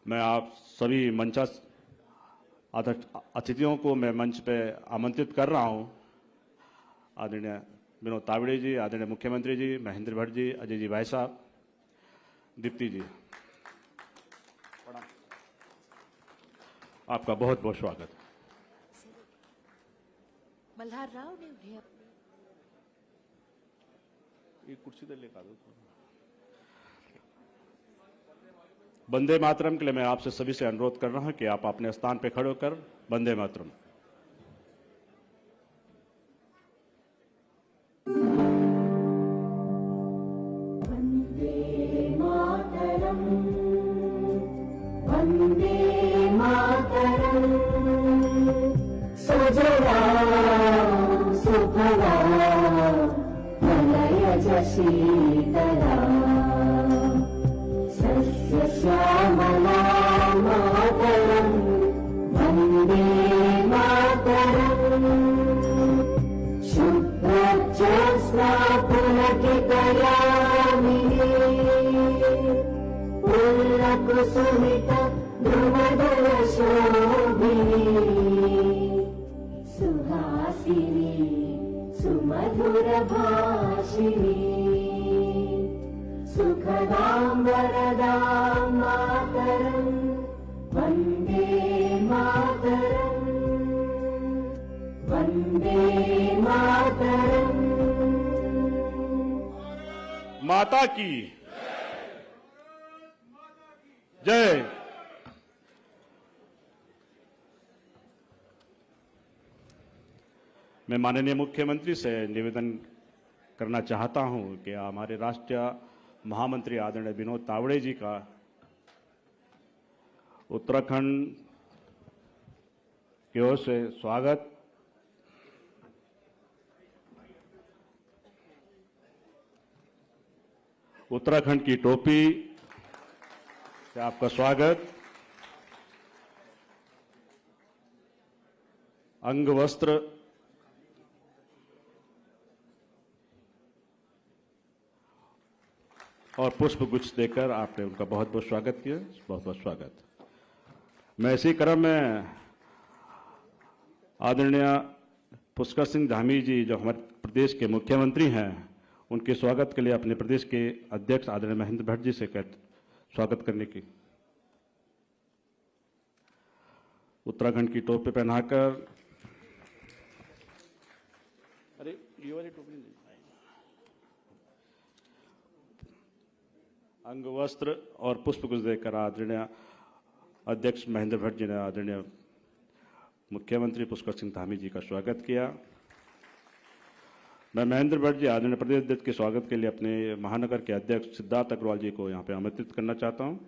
मैं आप सभी मंचासीन अतिथियों को मैं मंच पे आमंत्रित कर रहा हूं। आदरणीय विनोद तावड़े जी, आदरणीय मुख्यमंत्री जी, महेंद्र भट्ट जी, अजय जी भाई साहब, दीप्ति जी, आपका बहुत बहुत स्वागत है। मल्हार राव ने उन्हें ये कुर्सी दे लेकर दो। वंदे मातरम के लिए मैं आपसे सभी से अनुरोध कर रहा हूं कि आप अपने स्थान पर खड़े होकर वंदे मातरम। वन्दे मातरम् सुजला सुफला मलयज शीतला सस्य श्यामला मातरम् वन्दे मातरम् शुभ्रज्योत्स्ना पुलकितयामिनी कुसुमित ध्रुवदल शोभिनी सुहासिनी सुमधुर भाषिणी सुखदां वरदां मातरम् वन्दे मातरम् वन्दे मातरम्। माता की जय। मैं माननीय मुख्यमंत्री से निवेदन करना चाहता हूं कि हमारे राष्ट्रीय महामंत्री आदरणीय विनोद तावड़े जी का उत्तराखंड की ओर से स्वागत। उत्तराखंड की टोपी से आपका स्वागत। अंग वस्त्र और पुष्प गुच्छ देकर आपने उनका बहुत बहुत स्वागत किया। बहुत बहुत स्वागत। मैं इसी क्रम में आदरणीय पुष्कर सिंह धामी जी, जो हमारे प्रदेश के मुख्यमंत्री हैं, उनके स्वागत के लिए अपने प्रदेश के अध्यक्ष आदरणीय महेंद्र भट्ट जी से स्वागत करने की। उत्तराखंड की टोपी पहनाकर, अरे ये वाली टोपी नहीं, अंग वस्त्र और पुष्प गुच्छ देकर आदरणीय अध्यक्ष महेंद्र भट्ट जी ने आदरणीय मुख्यमंत्री पुष्कर सिंह धामी जी का स्वागत किया। मैं महेंद्र भट्ट जी, आदरणीय प्रदेश अध्यक्ष के स्वागत के लिए अपने महानगर के अध्यक्ष सिद्धार्थ अग्रवाल जी को यहाँ पे आमंत्रित करना चाहता हूँ।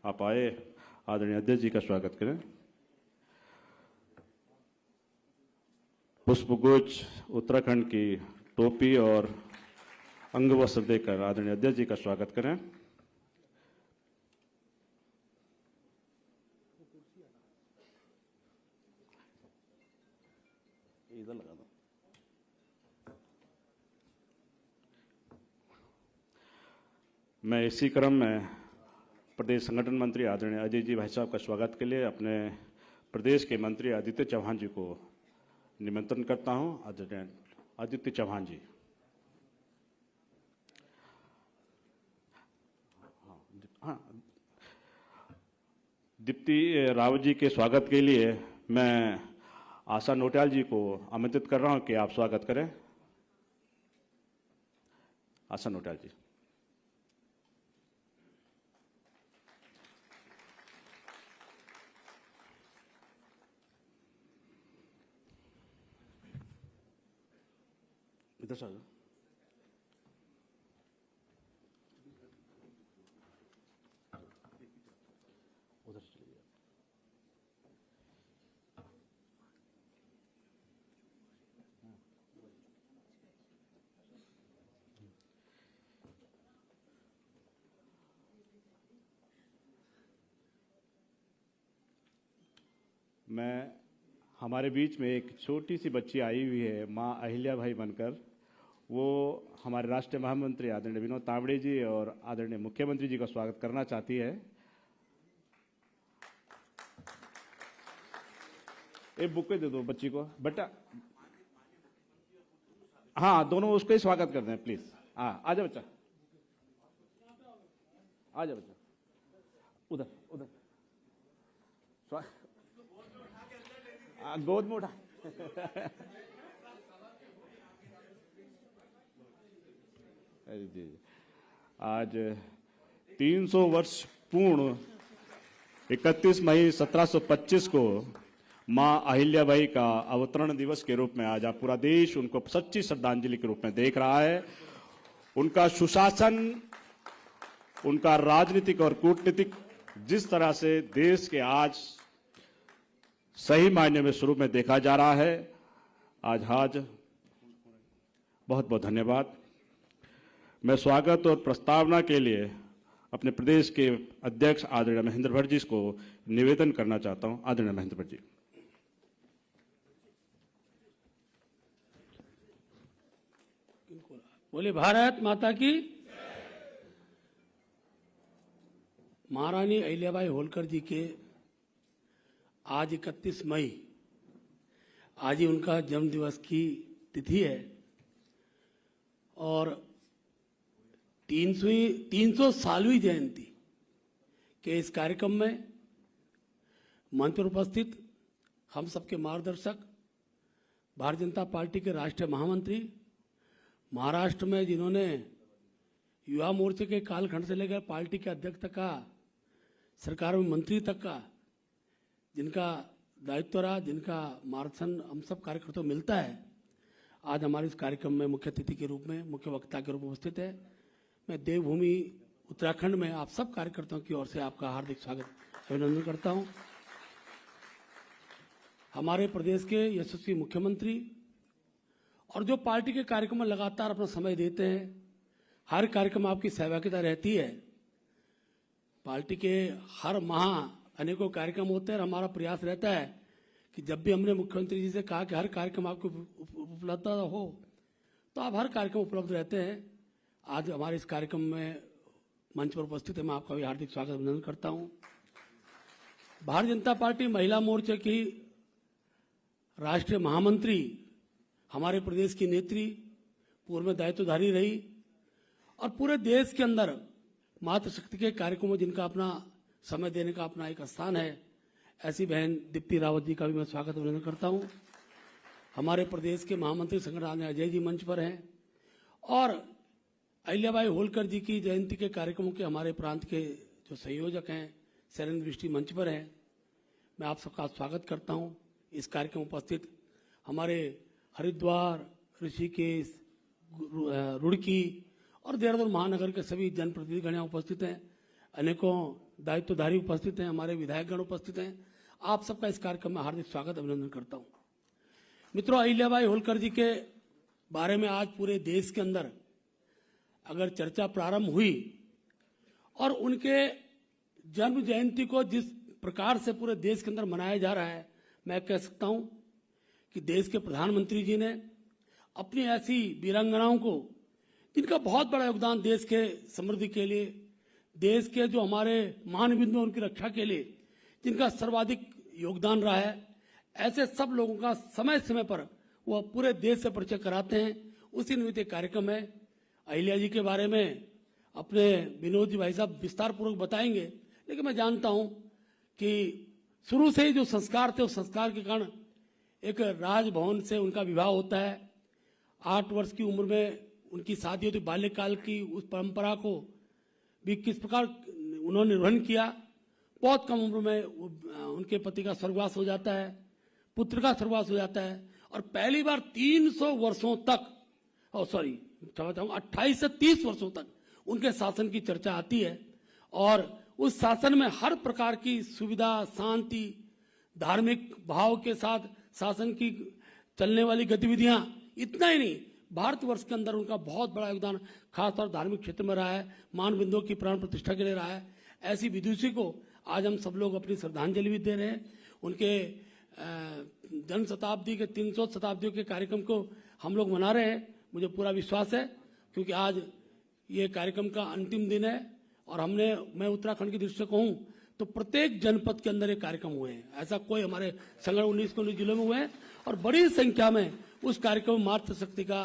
आप आए, आदरणीय अध्यक्ष जी का स्वागत करें। पुष्पगुच्छ, उत्तराखंड की टोपी और अंग वस्त्र देकर आदरणीय अध्यक्ष जी का स्वागत करें। इधर लगा दो। मैं इसी क्रम में प्रदेश संगठन मंत्री आदरणीय अजय जी भाई साहब का स्वागत के लिए अपने प्रदेश के मंत्री आदित्य चौहान जी को निमंत्रण करता हूं। आदरणीय आदित्य चौहान जी। हाँ, दीप्ति रावत जी के स्वागत के लिए मैं आशा नोटियाल जी को आमंत्रित कर रहा हूं कि आप स्वागत करें। आशा नोटियाल जी। इधर से आ जाओ। उधर चले जाओ। मैं हमारे बीच में एक छोटी सी बच्ची आई हुई है, माँ अहिल्या भाई बनकर। वो हमारे राष्ट्रीय महामंत्री आदरणीय विनोद तावड़े जी और आदरणीय मुख्यमंत्री जी का स्वागत करना चाहती है। एक बुके दे दो बच्ची को बेटा। हाँ, दोनों उसको ही स्वागत करते हैं प्लीज। हाँ, आजा बच्चा, आजा बच्चा, उधर उधर गोद में उठा। जी, आज 300 वर्ष पूर्ण 31 मई 1725 को मां अहिल्याबाई का अवतरण दिवस के रूप में आज पूरा देश उनको सच्ची श्रद्धांजलि के रूप में देख रहा है। उनका सुशासन, उनका राजनीतिक और कूटनीतिक जिस तरह से देश के आज सही मायने में स्वरूप में देखा जा रहा है, आज बहुत बहुत धन्यवाद। मैं स्वागत और प्रस्तावना के लिए अपने प्रदेश के अध्यक्ष आदरणीय महेंद्र भट्ट जी को निवेदन करना चाहता हूं। आदरणीय महेंद्र भट्ट जी। बोले भारत माता की। महारानी अहिल्याबाई होलकर जी के आज 31 मई, आज ही उनका जन्म दिवस की तिथि है और 300 जयंती के इस कार्यक्रम में मंच पर उपस्थित हम सबके मार्गदर्शक, भारतीय जनता पार्टी के राष्ट्रीय महामंत्री, महाराष्ट्र में जिन्होंने युवा मोर्चे के कालखंड से लेकर पार्टी के अध्यक्ष तक का, सरकार में मंत्री तक का जिनका दायित्व रहा, जिनका मार्गदर्शन हम सब कार्यकर्ताओं को मिलता है, आज हमारे इस कार्यक्रम में मुख्य अतिथि के रूप में, मुख्य वक्ता के रूप में उपस्थित है। मैं देवभूमि उत्तराखंड में आप सब कार्यकर्ताओं की ओर से आपका हार्दिक स्वागत, अभिनंदन करता हूं। हमारे प्रदेश के यशस्वी मुख्यमंत्री और जो पार्टी के कार्यक्रम में लगातार अपना समय देते हैं, हर कार्यक्रम आपकी सहभागिता रहती है। पार्टी के हर माह अनेकों कार्यक्रम होते हैं और हमारा प्रयास रहता है कि जब भी हमने मुख्यमंत्री जी से कहा कि हर कार्यक्रम आपको उपलब्ध हो, तो आप हर कार्यक्रम उपलब्ध रहते हैं। आज हमारे इस कार्यक्रम में मंच पर उपस्थित है, मैं आपका भी हार्दिक स्वागत अभिनंदन करता हूं। भारतीय जनता पार्टी महिला मोर्चे की राष्ट्रीय महामंत्री, हमारे प्रदेश की नेत्री, पूर्व में दायित्वधारी रही और पूरे देश के अंदर मातृशक्ति के कार्यक्रमों में जिनका अपना समय देने का अपना एक स्थान है, ऐसी बहन दीप्ति रावत जी का भी मैं स्वागत अभिनंदन करता हूं। हमारे प्रदेश के महामंत्री संगठन अजय जी मंच पर हैं और अहिल्याबाई होलकर जी की जयंती के कार्यक्रमों के हमारे प्रांत के जो संयोजक हैं, शैलेंद्र बिष्टी मंच पर हैं। मैं आप सबका स्वागत करता हूं। इस कार्यक्रम में उपस्थित हमारे हरिद्वार, ऋषिकेश, रुड़की और देहरादून महानगर के सभी जनप्रतिनिधिगण यहाँ उपस्थित हैं। अनेकों दायित्वधारी उपस्थित हैं, हमारे विधायकगण उपस्थित हैं। आप सबका इस कार्यक्रम में हार्दिक स्वागत अभिनंदन करता हूं। मित्रों, अहिल्याबाई होलकर जी के बारे में आज पूरे देश के अंदर अगर चर्चा प्रारंभ हुई और उनके जन्म जयंती को जिस प्रकार से पूरे देश के अंदर मनाया जा रहा है, मैं कह सकता हूं कि देश के प्रधानमंत्री जी ने अपनी ऐसी वीरांगनाओं को, जिनका बहुत बड़ा योगदान देश के समृद्धि के लिए, देश के जो हमारे मान बिंदु उनकी रक्षा के लिए जिनका सर्वाधिक योगदान रहा है, ऐसे सब लोगों का समय समय पर वो पूरे देश से परिचय कराते हैं। उसी निमित्त एक कार्यक्रम है। अहिल्या जी के बारे में अपने विनोद जी भाई साहब विस्तार पूर्वक बताएंगे, लेकिन मैं जानता हूं कि शुरू से ही जो संस्कार थे, उस संस्कार के कारण एक राजभवन से उनका विवाह होता है। 8 वर्ष की उम्र में उनकी शादी होती। बाल्यकाल की उस परंपरा को भी किस प्रकार उन्होंने निर्वहन किया। बहुत कम उम्र में उनके पति का स्वर्गवास हो जाता है, पुत्र का स्वर्गवास हो जाता है और पहली बार 300 वर्षों तक, 28 से 30 वर्षों तक उनके शासन की चर्चा आती है और उस शासन में हर प्रकार की सुविधा, शांति, धार्मिक भाव के साथ शासन की चलने वाली गतिविधियां, इतना ही नहीं, भारतवर्ष के अंदर उनका बहुत बड़ा योगदान खासतौर धार्मिक क्षेत्र में रहा है, मान बिंदुओं की प्राण प्रतिष्ठा के लिए रहा है। ऐसी विदुषी को आज हम सब लोग अपनी श्रद्धांजलि भी दे रहे हैं। उनके जन्म शताब्दी के 300 शताब्दियों के कार्यक्रम को हम लोग मना रहे हैं। मुझे पूरा विश्वास है, क्योंकि आज ये कार्यक्रम का अंतिम दिन है और मैं उत्तराखंड की दृष्टि से कहूँ तो प्रत्येक जनपद के अंदर ये कार्यक्रम हुए हैं। ऐसा कोई हमारे संगठन 19 जिलों में हुए हैं और बड़ी संख्या में उस कार्यक्रम में मातृशक्ति का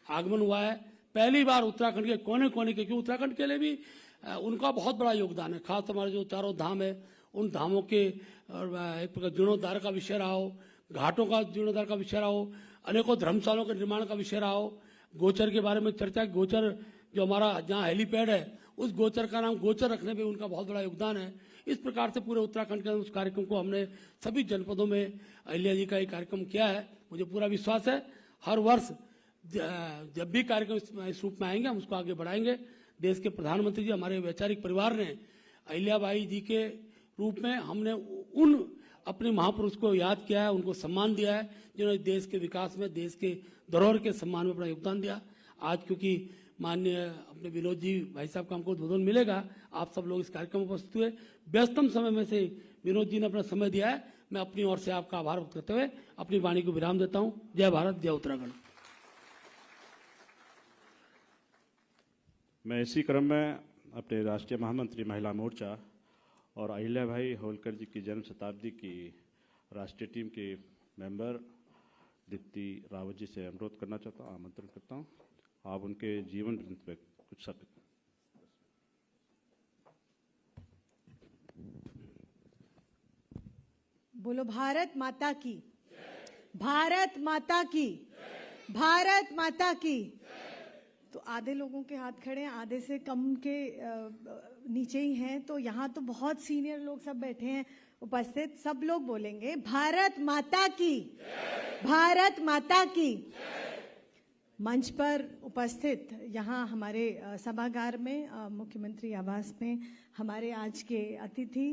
आगमन हुआ है। पहली बार उत्तराखंड के कोने कोने के, क्योंकि उत्तराखंड के लिए भी उनका बहुत बड़ा योगदान है। खास हमारे जो चारों धाम है, उन धामों के एक प्रकार जीर्णोद्धार का विषय रहा हो, घाटों का जीर्णोद्धार का विषय रहा हो, अनेकों धर्मशालाओं के निर्माण का विषय रहा हो, गोचर के बारे में चर्चा। गोचर जो हमारा जहाँ हेलीपैड है, उस गोचर का नाम गोचर रखने में उनका बहुत बड़ा योगदान है। इस प्रकार से पूरे उत्तराखंड के अंदर उस कार्यक्रम को हमने सभी जनपदों में अहिल्या जी का ये कार्यक्रम किया है। मुझे पूरा विश्वास है हर वर्ष जब भी कार्यक्रम इस रूप में आएंगे हम उसको आगे बढ़ाएंगे। देश के प्रधानमंत्री जी, हमारे वैचारिक परिवार ने अहिल्याबाई जी के रूप में हमने उन अपने महापुरुष को याद किया है, उनको सम्मान दिया है जिन्होंने देश के विकास में, देश के धरोहर के सम्मान में अपना योगदान दिया। आज क्योंकि माननीय अपने विनोद जी भाई साहब का हमको उद्बोधन मिलेगा, आप सब लोग इस कार्यक्रम में उपस्थित हुए। व्यस्तम समय में से विनोद जी ने अपना समय दिया है। मैं अपनी ओर से आपका आभार व्यक्त करते हुए अपनी वाणी को विराम देता हूं। जय भारत, जय उत्तराखंड। मैं इसी क्रम में अपने राष्ट्रीय महामंत्री महिला मोर्चा और अहिल्याबाई होलकर जी की जन्म शताब्दी की राष्ट्रीय टीम के मेंबर दीप्ति रावत जी से अनुरोध करना चाहता हूँ, आमंत्रण करता हूँ। आप उनके जीवन वृत्त पे कुछ शब्द। बोलो भारत माता की, भारत माता की, भारत माता की। तो आधे लोगों के हाथ खड़े हैं, आधे से कम के नीचे ही हैं। तो यहाँ तो बहुत सीनियर लोग सब बैठे हैं उपस्थित, सब लोग बोलेंगे भारत माता की, भारत माता की। मंच पर उपस्थित यहाँ हमारे सभागार में मुख्यमंत्री आवास में हमारे आज के अतिथि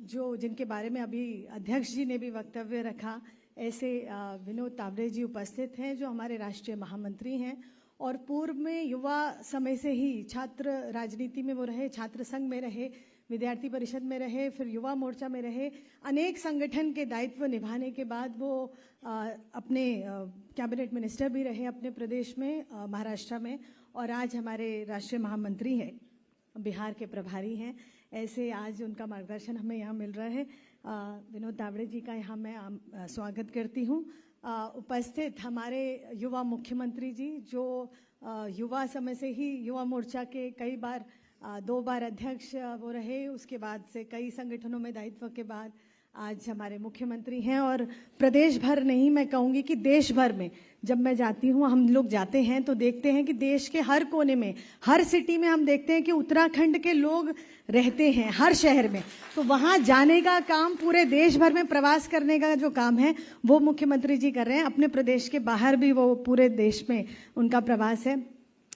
जो जिनके बारे में अभी अध्यक्ष जी ने भी वक्तव्य रखा, ऐसे विनोद तावड़े जी उपस्थित हैं जो हमारे राष्ट्रीय महामंत्री हैं और पूर्व में युवा समय से ही छात्र राजनीति में वो रहे, छात्र संघ में रहे, विद्यार्थी परिषद में रहे, फिर युवा मोर्चा में रहे। अनेक संगठन के दायित्व निभाने के बाद वो अपने कैबिनेट मिनिस्टर भी रहे अपने प्रदेश में, महाराष्ट्र में, और आज हमारे राष्ट्रीय महामंत्री हैं, बिहार के प्रभारी हैं। ऐसे आज उनका मार्गदर्शन हमें यहाँ मिल रहा है। विनोद तावड़े जी का यहाँ मैं स्वागत करती हूँ। उपस्थित हमारे युवा मुख्यमंत्री जी जो युवा समय से ही युवा मोर्चा के कई बार 2 बार अध्यक्ष वो रहे, उसके बाद से कई संगठनों में दायित्व के बाद आज हमारे मुख्यमंत्री हैं। और प्रदेश भर नहीं, मैं कहूँगी कि देश भर में जब मैं जाती हूँ, हम लोग जाते हैं तो देखते हैं कि देश के हर कोने में, हर सिटी में हम देखते हैं कि उत्तराखंड के लोग रहते हैं हर शहर में। तो वहाँ जाने का काम, पूरे देश भर में प्रवास करने का जो काम है वो मुख्यमंत्री जी कर रहे हैं। अपने प्रदेश के बाहर भी वो पूरे देश में उनका प्रवास है।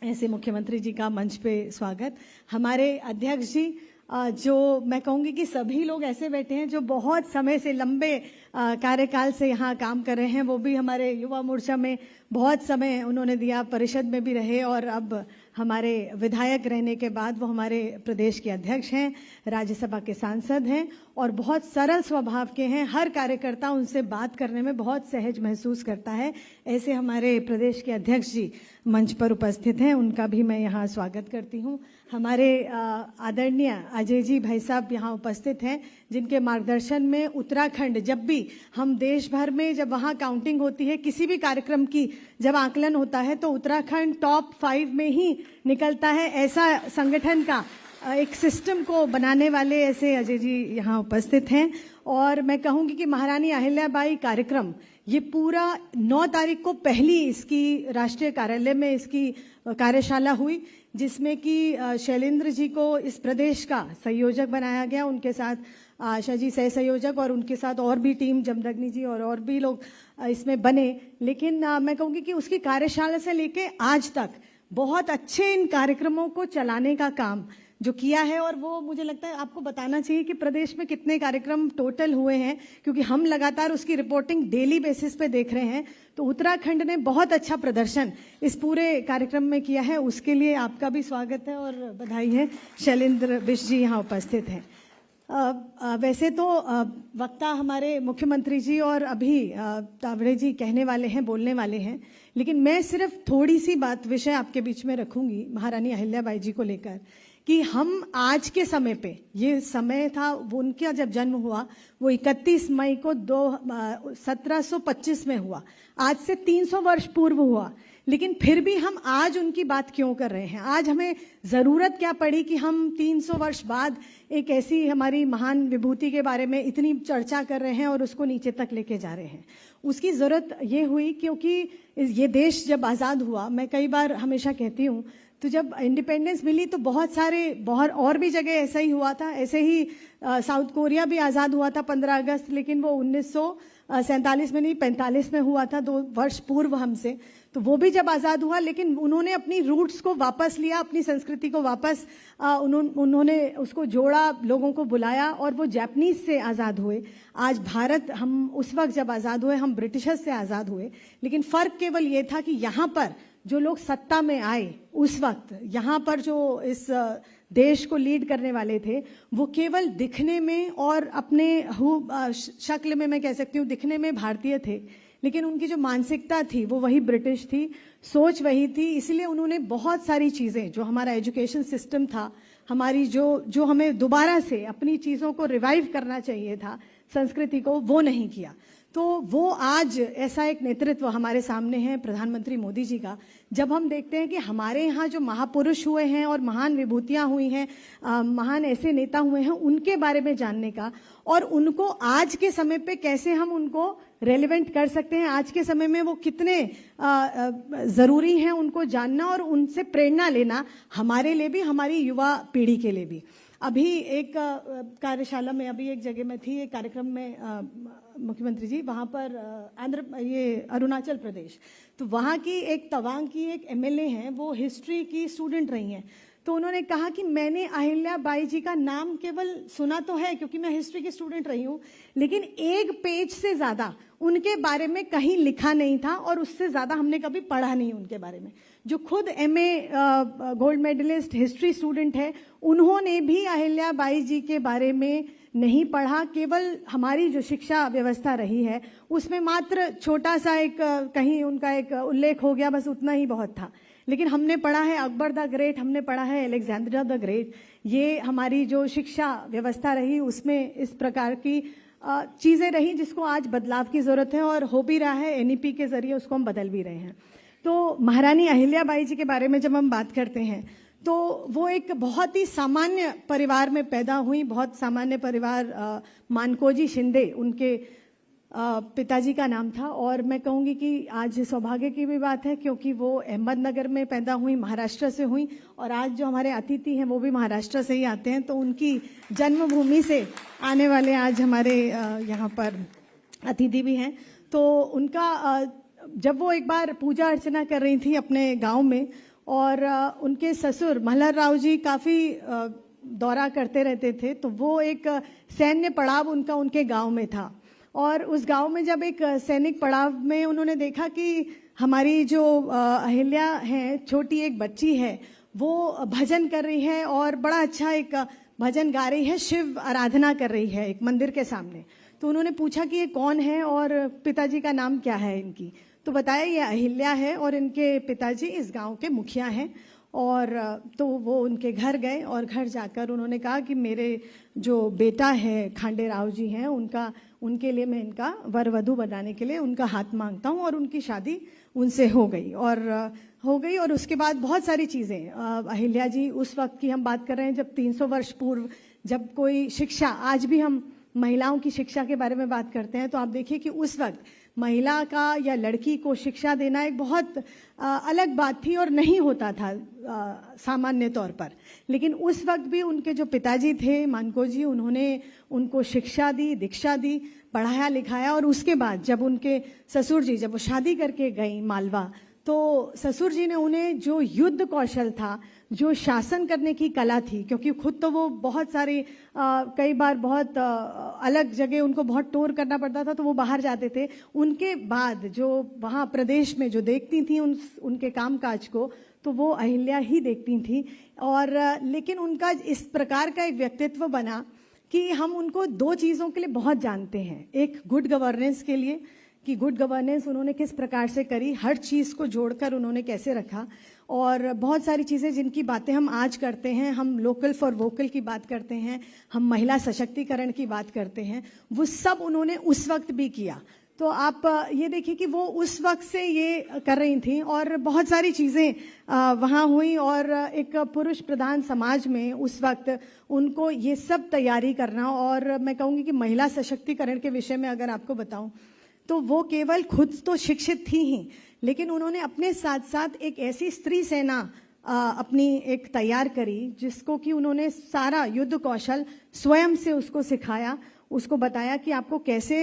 ऐसे मुख्यमंत्री जी का मंच पे स्वागत। हमारे अध्यक्ष जी जो मैं कहूँगी कि सभी लोग ऐसे बैठे हैं जो बहुत समय से, लंबे कार्यकाल से यहाँ काम कर रहे हैं। वो भी हमारे युवा मोर्चा में बहुत समय उन्होंने दिया, परिषद में भी रहे और अब हमारे विधायक रहने के बाद वो हमारे प्रदेश के अध्यक्ष हैं, राज्यसभा के सांसद हैं और बहुत सरल स्वभाव के हैं। हर कार्यकर्ता उनसे बात करने में बहुत सहज महसूस करता है। ऐसे हमारे प्रदेश के अध्यक्ष जी मंच पर उपस्थित हैं, उनका भी मैं यहाँ स्वागत करती हूँ। हमारे आदरणीय अजय जी भाई साहब यहाँ उपस्थित हैं, जिनके मार्गदर्शन में उत्तराखंड, जब भी हम देश भर में जब वहाँ काउंटिंग होती है, किसी भी कार्यक्रम की जब आकलन होता है तो उत्तराखंड टॉप 5 में ही निकलता है। ऐसा संगठन का एक सिस्टम को बनाने वाले ऐसे अजय जी यहाँ उपस्थित हैं। और मैं कहूँगी कि महारानी अहिल्याबाई कार्यक्रम ये पूरा 9 तारीख को पहली इसकी राष्ट्रीय कार्यालय में इसकी कार्यशाला हुई, जिसमें कि शैलेंद्र जी को इस प्रदेश का संयोजक बनाया गया, उनके साथ आशा जी सह संयोजक और उनके साथ और भी टीम, जमदग्नि जी और भी लोग इसमें बने। लेकिन मैं कहूँगी कि उसकी कार्यशाला से लेके आज तक बहुत अच्छे इन कार्यक्रमों को चलाने का काम जो किया है, और वो मुझे लगता है आपको बताना चाहिए कि प्रदेश में कितने कार्यक्रम टोटल हुए हैं, क्योंकि हम लगातार उसकी रिपोर्टिंग डेली बेसिस पे देख रहे हैं। तो उत्तराखंड ने बहुत अच्छा प्रदर्शन इस पूरे कार्यक्रम में किया है, उसके लिए आपका भी स्वागत है और बधाई है। शैलेंद्र बिष्ट जी यहाँ उपस्थित हैं। वैसे तो वक्ता हमारे मुख्यमंत्री जी और अभी तावड़े जी कहने वाले हैं, बोलने वाले हैं, लेकिन मैं सिर्फ थोड़ी सी बात विषय आपके बीच में रखूंगी महारानी अहिल्याबाई जी को लेकर कि हम आज के समय पे, ये समय था वो उनका जब जन्म हुआ वो 31 मई को 1725 में हुआ, आज से 300 वर्ष पूर्व हुआ, लेकिन फिर भी हम आज उनकी बात क्यों कर रहे हैं? आज हमें जरूरत क्या पड़ी कि हम 300 वर्ष बाद एक ऐसी हमारी महान विभूति के बारे में इतनी चर्चा कर रहे हैं और उसको नीचे तक लेके जा रहे हैं? उसकी जरूरत ये हुई क्योंकि ये देश जब आज़ाद हुआ, मैं कई बार हमेशा कहती हूँ, तो जब इंडिपेंडेंस मिली तो बहुत और भी जगह ऐसा ही हुआ था। ऐसे ही साउथ कोरिया भी आज़ाद हुआ था 15 अगस्त, लेकिन वो 1947 में नहीं 45 में हुआ था, 2 वर्ष पूर्व हमसे। तो वो भी जब आज़ाद हुआ, लेकिन उन्होंने अपनी रूट्स को वापस लिया, अपनी संस्कृति को वापस उन्होंने उसको जोड़ा, लोगों को बुलाया और वो जापानीज से आज़ाद हुए। आज भारत, हम उस वक्त जब आज़ाद हुए हम ब्रिटिशर्स से आज़ाद हुए, लेकिन फ़र्क केवल ये था कि यहाँ पर जो लोग सत्ता में आए उस वक्त, यहाँ पर जो इस देश को लीड करने वाले थे, वो केवल दिखने में और अपने शक्ल में, मैं कह सकती हूँ दिखने में भारतीय थे, लेकिन उनकी जो मानसिकता थी वो वही ब्रिटिश थी, सोच वही थी। इसलिए उन्होंने बहुत सारी चीज़ें, जो हमारा एजुकेशन सिस्टम था, हमारी जो हमें दोबारा से अपनी चीज़ों को रिवाइव करना चाहिए था, संस्कृति को, वो नहीं किया। तो वो आज ऐसा एक नेतृत्व हमारे सामने है प्रधानमंत्री मोदी जी का। जब हम देखते हैं कि हमारे यहाँ जो महापुरुष हुए हैं और महान विभूतियाँ हुई हैं, महान ऐसे नेता हुए हैं, उनके बारे में जानने का, और उनको आज के समय पे कैसे हम उनको रेलेवेंट कर सकते हैं, आज के समय में वो कितने ज़रूरी हैं उनको जानना और उनसे प्रेरणा लेना, हमारे लिए भी, हमारी युवा पीढ़ी के लिए भी। अभी एक कार्यशाला में, अभी एक जगह में थी, एक कार्यक्रम में मुख्यमंत्री जी, वहाँ पर ये अरुणाचल प्रदेश, तो वहाँ की एक तवांग की एक एमएलए हैं, वो हिस्ट्री की स्टूडेंट रही हैं। तो उन्होंने कहा कि मैंने अहिल्या बाई जी का नाम केवल सुना तो है क्योंकि मैं हिस्ट्री की स्टूडेंट रही हूँ, लेकिन एक पेज से ज़्यादा उनके बारे में कहीं लिखा नहीं था और उससे ज़्यादा हमने कभी पढ़ा नहीं उनके बारे में। जो खुद MA gold medallist history student है, उन्होंने भी अहिल्या बाई जी के बारे में नहीं पढ़ा। केवल हमारी जो शिक्षा व्यवस्था रही है उसमें मात्र छोटा सा एक कहीं उनका एक उल्लेख हो गया, बस उतना ही बहुत था। लेकिन हमने पढ़ा है अकबर द ग्रेट, हमने पढ़ा है अलेक्जेंडर द ग्रेट। ये हमारी जो शिक्षा व्यवस्था रही उसमें इस प्रकार की चीज़ें रही जिसको आज बदलाव की ज़रूरत है, और हो भी रहा है, एनईपी के ज़रिए उसको हम बदल भी रहे हैं। तो महारानी अहिल्याबाई जी के बारे में जब हम बात करते हैं तो वो एक बहुत ही सामान्य परिवार में पैदा हुई, बहुत सामान्य परिवार, मानकोजी शिंदे उनके पिताजी का नाम था। और मैं कहूँगी कि आज सौभाग्य की भी बात है क्योंकि वो अहमदनगर में पैदा हुई, महाराष्ट्र से हुई, और आज जो हमारे अतिथि हैं वो भी महाराष्ट्र से ही आते हैं। तो उनकी जन्मभूमि से आने वाले आज हमारे यहाँ पर अतिथि भी हैं। तो उनका जब वो एक बार पूजा अर्चना कर रही थी अपने गांव में, और उनके ससुर मल्हार राव जी काफ़ी दौरा करते रहते थे, तो वो एक सैन्य पड़ाव उनका उनके गांव में था। और उस गांव में जब एक सैनिक पड़ाव में उन्होंने देखा कि हमारी जो अहिल्या हैं, छोटी एक बच्ची है, वो भजन कर रही है और बड़ा अच्छा एक भजन गा रही है, शिव आराधना कर रही है एक मंदिर के सामने। तो उन्होंने पूछा कि ये कौन है और पिताजी का नाम क्या है इनकी। तो बताया ये अहिल्या है और इनके पिताजी इस गांव के मुखिया हैं। और तो वो उनके घर गए और घर जाकर उन्होंने कहा कि मेरे जो बेटा है खांडे राव जी हैं, उनके लिए मैं इनका वर वधू बनाने के लिए उनका हाथ मांगता हूं। और उनकी शादी उनसे हो गई और उसके बाद बहुत सारी चीज़ें, अहिल्या जी उस वक्त की हम बात कर रहे हैं जब 300 वर्ष पूर्व जब कोई शिक्षा, आज भी हम महिलाओं की शिक्षा के बारे में बात करते हैं, तो आप देखिए कि उस वक्त महिला का या लड़की को शिक्षा देना एक बहुत अलग बात थी और नहीं होता था सामान्य तौर पर। लेकिन उस वक्त भी उनके जो पिताजी थे मानको जी, उन्होंने उनको शिक्षा दी, दीक्षा दी, पढ़ाया लिखाया। और उसके बाद जब उनके ससुर जी, जब वो शादी करके गई मालवा, तो ससुर जी ने उन्हें जो युद्ध कौशल था, जो शासन करने की कला थी, क्योंकि खुद तो वो बहुत सारी कई बार बहुत अलग जगह उनको बहुत टूर करना पड़ता था, तो वो बाहर जाते थे। उनके बाद जो वहाँ प्रदेश में जो देखती थी उनके कामकाज को, तो वो अहिल्या ही देखती थी। और लेकिन उनका इस प्रकार का एक व्यक्तित्व बना कि हम उनको दो चीज़ों के लिए बहुत जानते हैं। एक गुड गवर्नेंस के लिए कि गुड गवर्नेंस उन्होंने किस प्रकार से करी, हर चीज को जोड़कर उन्होंने कैसे रखा। और बहुत सारी चीजें जिनकी बातें हम आज करते हैं, हम लोकल फॉर वोकल की बात करते हैं, हम महिला सशक्तिकरण की बात करते हैं, वो सब उन्होंने उस वक्त भी किया। तो आप ये देखिए कि वो उस वक्त से ये कर रही थी और बहुत सारी चीजें वहां हुई। और एक पुरुष प्रधान समाज में उस वक्त उनको ये सब तैयारी करना, और मैं कहूंगी कि महिला सशक्तिकरण के विषय में अगर आपको बताऊं तो वो केवल खुद तो शिक्षित थी ही, लेकिन उन्होंने अपने साथ साथ एक ऐसी स्त्री सेना अपनी एक तैयार करी जिसको कि उन्होंने सारा युद्ध कौशल स्वयं से उसको सिखाया, उसको बताया कि आपको कैसे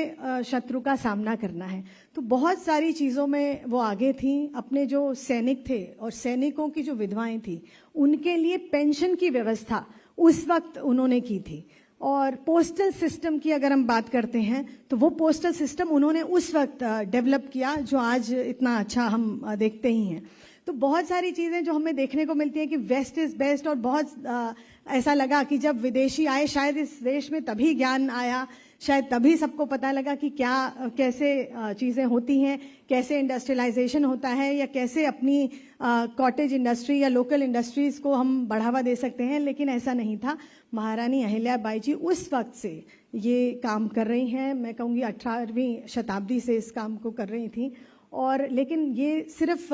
शत्रु का सामना करना है। तो बहुत सारी चीजों में वो आगे थी। अपने जो सैनिक थे और सैनिकों की जो विधवाएं थी उनके लिए पेंशन की व्यवस्था उस वक्त उन्होंने की थी। और पोस्टल सिस्टम की अगर हम बात करते हैं तो वो पोस्टल सिस्टम उन्होंने उस वक्त डेवलप किया जो आज इतना अच्छा हम देखते ही हैं। तो बहुत सारी चीजें जो हमें देखने को मिलती हैं कि वेस्ट इज बेस्ट, और बहुत ऐसा लगा कि जब विदेशी आए शायद इस देश में तभी ज्ञान आया, शायद तभी सबको पता लगा कि क्या कैसे चीजें होती हैं, कैसे इंडस्ट्रियलाइजेशन होता है, या कैसे अपनी कॉटेज इंडस्ट्री या लोकल इंडस्ट्रीज को हम बढ़ावा दे सकते हैं। लेकिन ऐसा नहीं था। महारानी अहिल्याबाई जी उस वक्त से ये काम कर रही हैं। मैं कहूँगी 18वीं शताब्दी से इस काम को कर रही थी। और लेकिन ये सिर्फ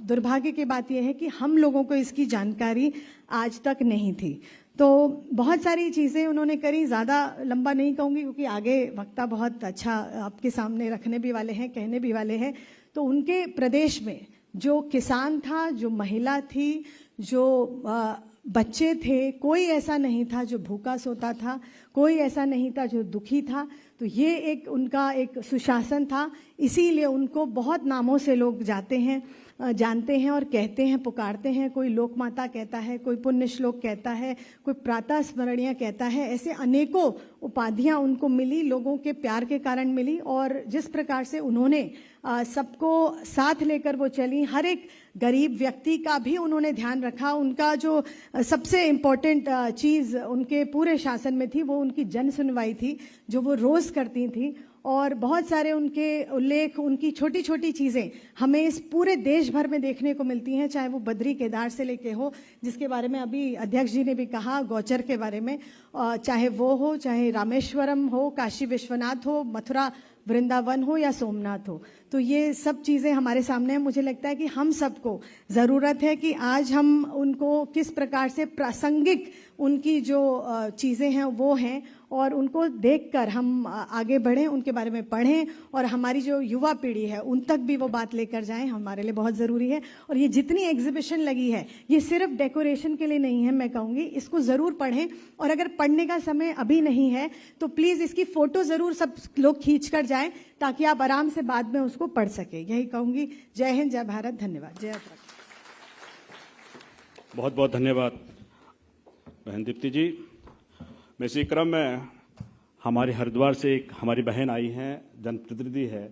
दुर्भाग्य की बात यह है कि हम लोगों को इसकी जानकारी आज तक नहीं थी। तो बहुत सारी चीज़ें उन्होंने करी, ज़्यादा लंबा नहीं कहूँगी क्योंकि आगे वक्ता बहुत अच्छा आपके सामने रखने भी वाले हैं, कहने भी वाले हैं। तो उनके प्रदेश में जो किसान था, जो महिला थी, जो बच्चे थे, कोई ऐसा नहीं था जो भूखा सोता था, कोई ऐसा नहीं था जो दुखी था। तो ये एक उनका एक सुशासन था, इसीलिए उनको बहुत नामों से लोग जानते हैं और कहते हैं, पुकारते हैं। कोई लोक माता कहता है, कोई पुण्य श्लोक कहता है, कोई प्रातः स्मरणीय कहता है। ऐसे अनेकों उपाधियां उनको मिली, लोगों के प्यार के कारण मिली। और जिस प्रकार से उन्होंने सबको साथ लेकर वो चली, हर एक गरीब व्यक्ति का भी उन्होंने ध्यान रखा। उनका जो सबसे इम्पोर्टेंट चीज़ उनके पूरे शासन में थी वो उनकी जन सुनवाई थी, जो वो रोज करती थी। और बहुत सारे उनके उल्लेख, उनकी छोटी छोटी चीज़ें हमें इस पूरे देश भर में देखने को मिलती हैं, चाहे वो बद्री केदार से लेके हो, जिसके बारे में अभी अध्यक्ष जी ने भी कहा, गौचर के बारे में, चाहे वो हो, चाहे रामेश्वरम हो, काशी विश्वनाथ हो, मथुरा वृंदावन हो या सोमनाथ हो। तो ये सब चीज़ें हमारे सामने हैं। मुझे लगता है कि हम सबको ज़रूरत है कि आज हम उनको किस प्रकार से प्रासंगिक उनकी जो चीज़ें हैं वो हैं, और उनको देखकर हम आगे बढ़ें, उनके बारे में पढ़ें, और हमारी जो युवा पीढ़ी है उन तक भी वो बात लेकर जाएं, हमारे लिए बहुत ज़रूरी है। और ये जितनी एग्जीबिशन लगी है ये सिर्फ डेकोरेशन के लिए नहीं है, मैं कहूँगी इसको ज़रूर पढ़ें। और अगर पढ़ने का समय अभी नहीं है तो प्लीज़ इसकी फ़ोटो ज़रूर सब लोग खींच कर जाएं, ताकि आप आराम से बाद में उसको पढ़ सकें। यही कहूँगी। जय हिंद, जय भारत, धन्यवाद। जय उत्तराखंड। बहुत बहुत धन्यवाद बहन दीप्ति जी। मैं इसी क्रम में हमारे हरिद्वार से एक हमारी बहन आई हैं, जनप्रतिनिधि है,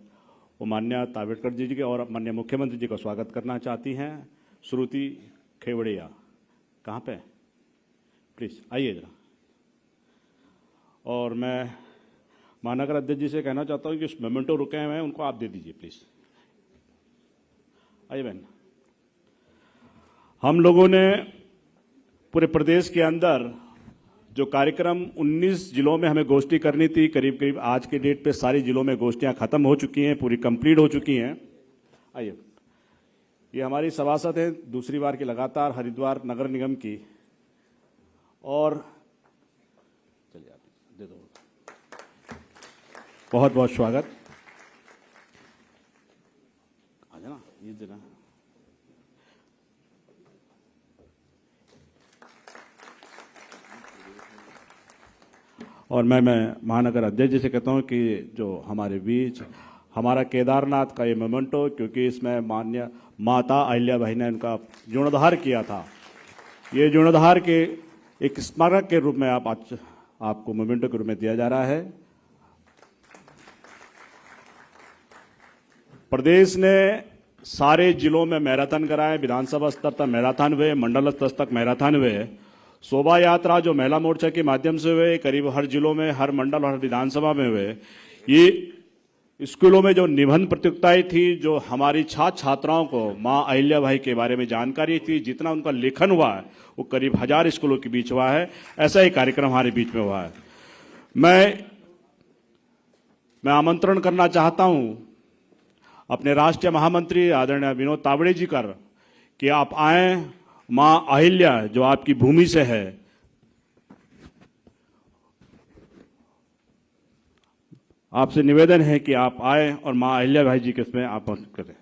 वो माननीय तावेडकर जी के और माननीय मुख्यमंत्री जी का स्वागत करना चाहती हैं। श्रुति खेवड़िया, कहाँ पे? प्लीज आइए जरा। और मैं महानगर अध्यक्ष जी से कहना चाहता हूँ कि उस मोमेंटो रुके हुए हैं उनको आप दे दीजिए प्लीज। आइए बहन। हम लोगों ने पूरे प्रदेश के अंदर जो कार्यक्रम 19 जिलों में हमें गोष्ठी करनी थी, करीब करीब आज के डेट पे सारी जिलों में गोष्ठियां खत्म हो चुकी हैं, पूरी कंप्लीट हो चुकी हैं। आइए, ये हमारी सभासद है दूसरी बार की लगातार हरिद्वार नगर निगम की, और चलिए आप दे दो। बहुत बहुत स्वागत। आ जाना, ये देना। और मैं महानगर अध्यक्ष जी से कहता हूं कि जो हमारे बीच हमारा केदारनाथ का ये मोमेंटो, क्योंकि इसमें माननीय माता अहिल्याबाई ने इनका जीर्णोद्धार किया था, ये जीर्णोद्धार के एक स्मारक के रूप में आपको मोमेंटो के रूप में दिया जा रहा है। प्रदेश ने सारे जिलों में मैराथन कराए, विधानसभा स्तर तक मैराथन हुए, मंडल स्तर तक मैराथन हुए, शोभा यात्रा जो महिला मोर्चा के माध्यम से हुए, करीब हर जिलों में, हर मंडल और हर विधानसभा में हुए। ये स्कूलों में जो निबंध प्रतियोगिताएं थी, जो हमारी छात्र छात्राओं को मां अहिल्याबाई के बारे में जानकारी थी, जितना उनका लेखन हुआ है वो करीब 1000 स्कूलों के बीच हुआ है। ऐसा ही कार्यक्रम हमारे बीच में हुआ है। मैं आमंत्रण करना चाहता हूं अपने राष्ट्रीय महामंत्री आदरणीय विनोद तावड़े जी कर कि आप आए, मां अहिल्या जो आपकी भूमि से है, आपसे निवेदन है कि आप आए और मां अहिल्याबाई जी के इसमें आमंत्रित करें।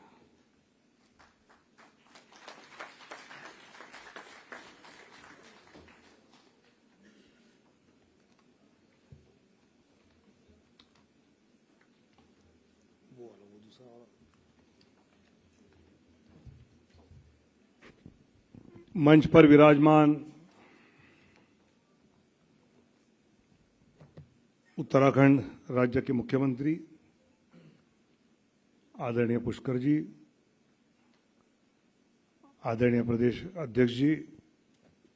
मंच पर विराजमान उत्तराखंड राज्य के मुख्यमंत्री आदरणीय पुष्कर जी, आदरणीय प्रदेश अध्यक्ष जी,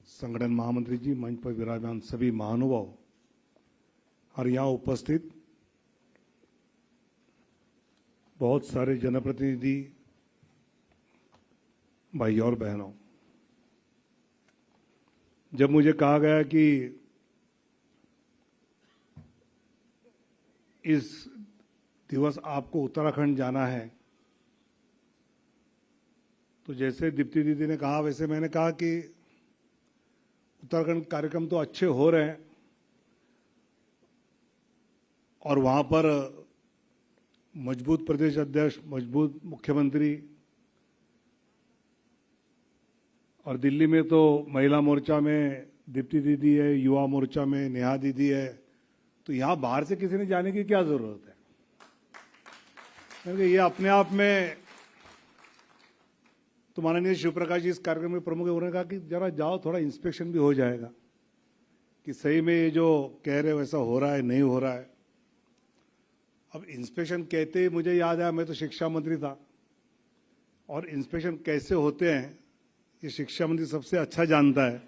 संगठन महामंत्री जी, मंच पर विराजमान सभी महानुभाव और यहाँ उपस्थित बहुत सारे जनप्रतिनिधि भाई और बहनों, जब मुझे कहा गया कि इस दिवस आपको उत्तराखंड जाना है, तो जैसे दीप्ति दीदी ने कहा वैसे मैंने कहा कि उत्तराखंड कार्यक्रम तो अच्छे हो रहे हैं और वहां पर मजबूत प्रदेश अध्यक्ष, मजबूत मुख्यमंत्री, और दिल्ली में तो महिला मोर्चा में दीप्ति दीदी है, युवा मोर्चा में नेहा दीदी है, तो यहाँ बाहर से किसी ने जाने की क्या जरूरत है? क्योंकि ये अपने आप में तो माननीय शिवप्रकाश जी इस कार्यक्रम में प्रमुख है, उन्होंने कहा कि जरा जाओ, थोड़ा इंस्पेक्शन भी हो जाएगा कि सही में ये जो कह रहे हो वैसा हो रहा है नहीं हो रहा है। अब इंस्पेक्शन कहते ही मुझे याद आया, मैं तो शिक्षा मंत्री था और इंस्पेक्शन कैसे होते हैं ये शिक्षा मंत्री सबसे अच्छा जानता है,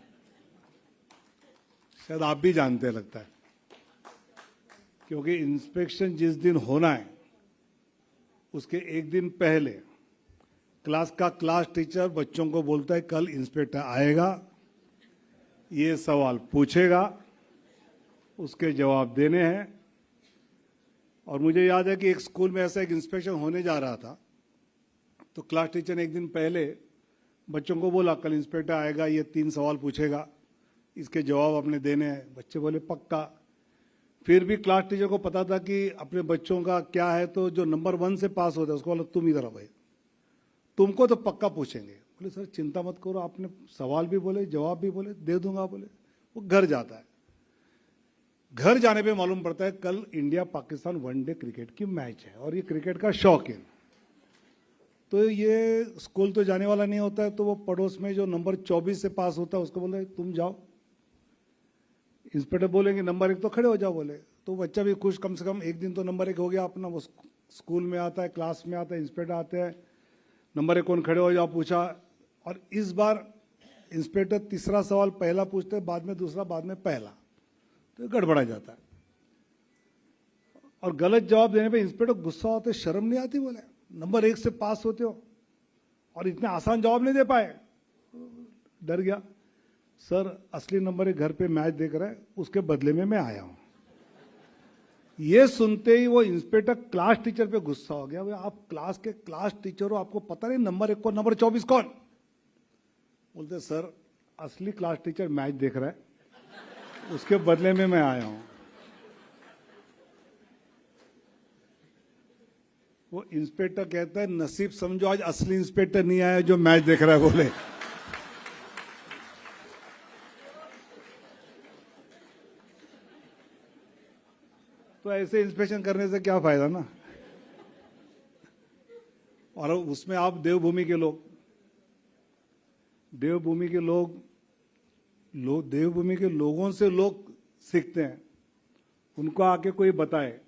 शायद आप भी जानते हैं लगता है, क्योंकि इंस्पेक्शन जिस दिन होना है उसके एक दिन पहले क्लास का क्लास टीचर बच्चों को बोलता है कल इंस्पेक्टर आएगा, ये सवाल पूछेगा, उसके जवाब देने हैं। और मुझे याद है कि एक स्कूल में ऐसा एक इंस्पेक्शन होने जा रहा था, तो क्लास टीचर ने एक दिन पहले बच्चों को बोला कल इंस्पेक्टर आएगा, ये 3 सवाल पूछेगा, इसके जवाब आपने देने हैं। बच्चे बोले पक्का। फिर भी क्लास टीचर को पता था कि अपने बच्चों का क्या है, तो जो नंबर 1 से पास होता है उसको बोला तुम इधर आओ भाई, तुमको तो पक्का पूछेंगे। बोले सर चिंता मत करो, आपने सवाल भी बोले जवाब भी बोले, दे दूंगा। बोले वो घर जाता है। घर जाने पे मालूम पड़ता है कल इंडिया पाकिस्तान वनडे क्रिकेट की मैच है और ये क्रिकेट का शौक है। तो ये स्कूल तो जाने वाला नहीं होता है, तो वो पड़ोस में जो नंबर 24 से पास होता है उसको बोले तुम जाओ। इंस्पेक्टर बोलेंगे नंबर 1 तो खड़े हो जाओ। बोले तो बच्चा भी खुश, कम से कम एक दिन तो नंबर 1 हो गया अपना। वो स्कूल में आता है, क्लास में आता है, इंस्पेक्टर आते हैं, नंबर 1 कौन खड़े हो जाओ पूछा। और इस बार इंस्पेक्टर तीसरा सवाल पहला पूछते, बाद में दूसरा, बाद में पहला, तो गड़बड़ा जाता है। और गलत जवाब देने पे इंस्पेक्टर गुस्सा होते, शर्म नहीं आती? बोले नंबर 1 से पास होते हो और इतने आसान जवाब नहीं दे पाए। डर गया। सर असली नंबर 1 घर पे मैच देख रहा है, उसके बदले में मैं आया हूं। ये सुनते ही वो इंस्पेक्टर क्लास टीचर पे गुस्सा हो गया। आप क्लास के क्लास टीचर हो, आपको पता नहीं नंबर 1 कौन, नंबर 24 कौन? बोलते सर असली क्लास टीचर मैच देख रहा है, उसके बदले में मैं आया हूं। वो इंस्पेक्टर कहता है नसीब समझो आज असली इंस्पेक्टर नहीं आया जो मैच देख रहा है। बोले तो ऐसे इंस्पेक्शन करने से क्या फायदा ना। और उसमें आप देवभूमि के लोग, देवभूमि के लोगों से लोग सीखते हैं, उनको आके कोई बताए।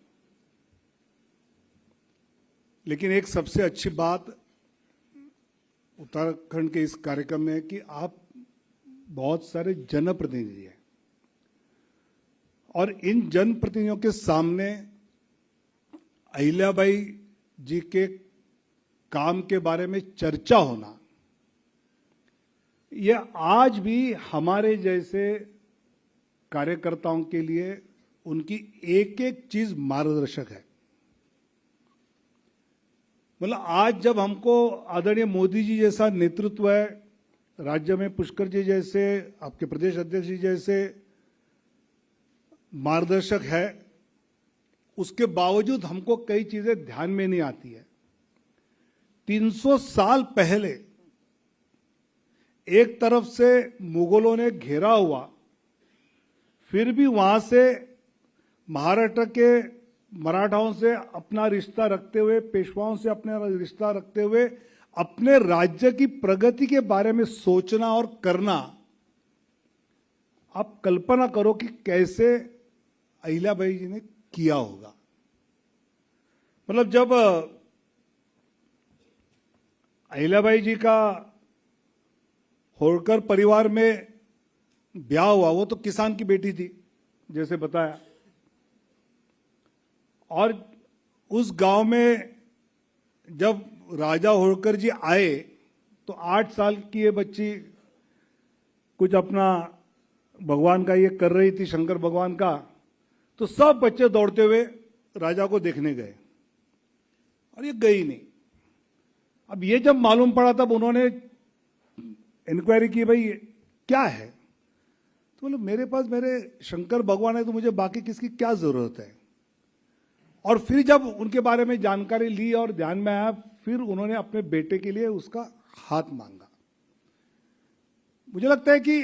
लेकिन एक सबसे अच्छी बात उत्तराखंड के इस कार्यक्रम में है कि आप बहुत सारे जनप्रतिनिधि हैं और इन जनप्रतिनिधियों के सामने अहिल्याबाई जी के काम के बारे में चर्चा होना, यह आज भी हमारे जैसे कार्यकर्ताओं के लिए उनकी एक एक चीज मार्गदर्शक है। मतलब आज जब हमको आदरणीय मोदी जी जैसा नेतृत्व है, राज्य में पुष्कर जी जैसे, आपके प्रदेश अध्यक्ष जी जैसे मार्गदर्शक है, उसके बावजूद हमको कई चीजें ध्यान में नहीं आती है। 300 साल पहले एक तरफ से मुगलों ने घेरा हुआ, फिर भी वहां से महाराष्ट्र के मराठाओं से अपना रिश्ता रखते हुए, पेशवाओं से अपना रिश्ता रखते हुए अपने राज्य की प्रगति के बारे में सोचना और करना, आप कल्पना करो कि कैसे अहिल्याबाई जी ने किया होगा। मतलब जब अहिल्याबाई जी का होळकर परिवार में ब्याह हुआ, वो तो किसान की बेटी थी जैसे बताया, और उस गांव में जब राजा होळकर जी आए तो 8 साल की ये बच्ची कुछ अपना भगवान का ये कर रही थी, शंकर भगवान का, तो सब बच्चे दौड़ते हुए राजा को देखने गए और ये गई नहीं। अब ये जब मालूम पड़ा तब उन्होंने इंक्वायरी की, भाई क्या है? तो बोले मेरे पास मेरे शंकर भगवान है, तो मुझे बाकी किसकी क्या जरूरत है। और फिर जब उनके बारे में जानकारी ली और ध्यान में आया, फिर उन्होंने अपने बेटे के लिए उसका हाथ मांगा। मुझे लगता है कि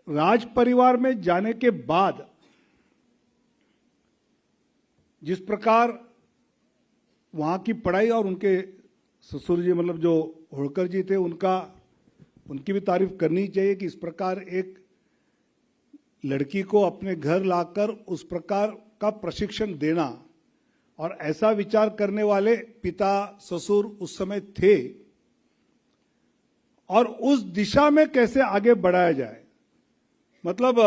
राज परिवार में जाने के बाद जिस प्रकार वहां की पढ़ाई, और उनके ससुर जी मतलब जो होळकर जी थे, उनकी भी तारीफ करनी चाहिए कि इस प्रकार एक लड़की को अपने घर लाकर उस प्रकार का प्रशिक्षण देना, और ऐसा विचार करने वाले पिता ससुर उस समय थे, और उस दिशा में कैसे आगे बढ़ाया जाए। मतलब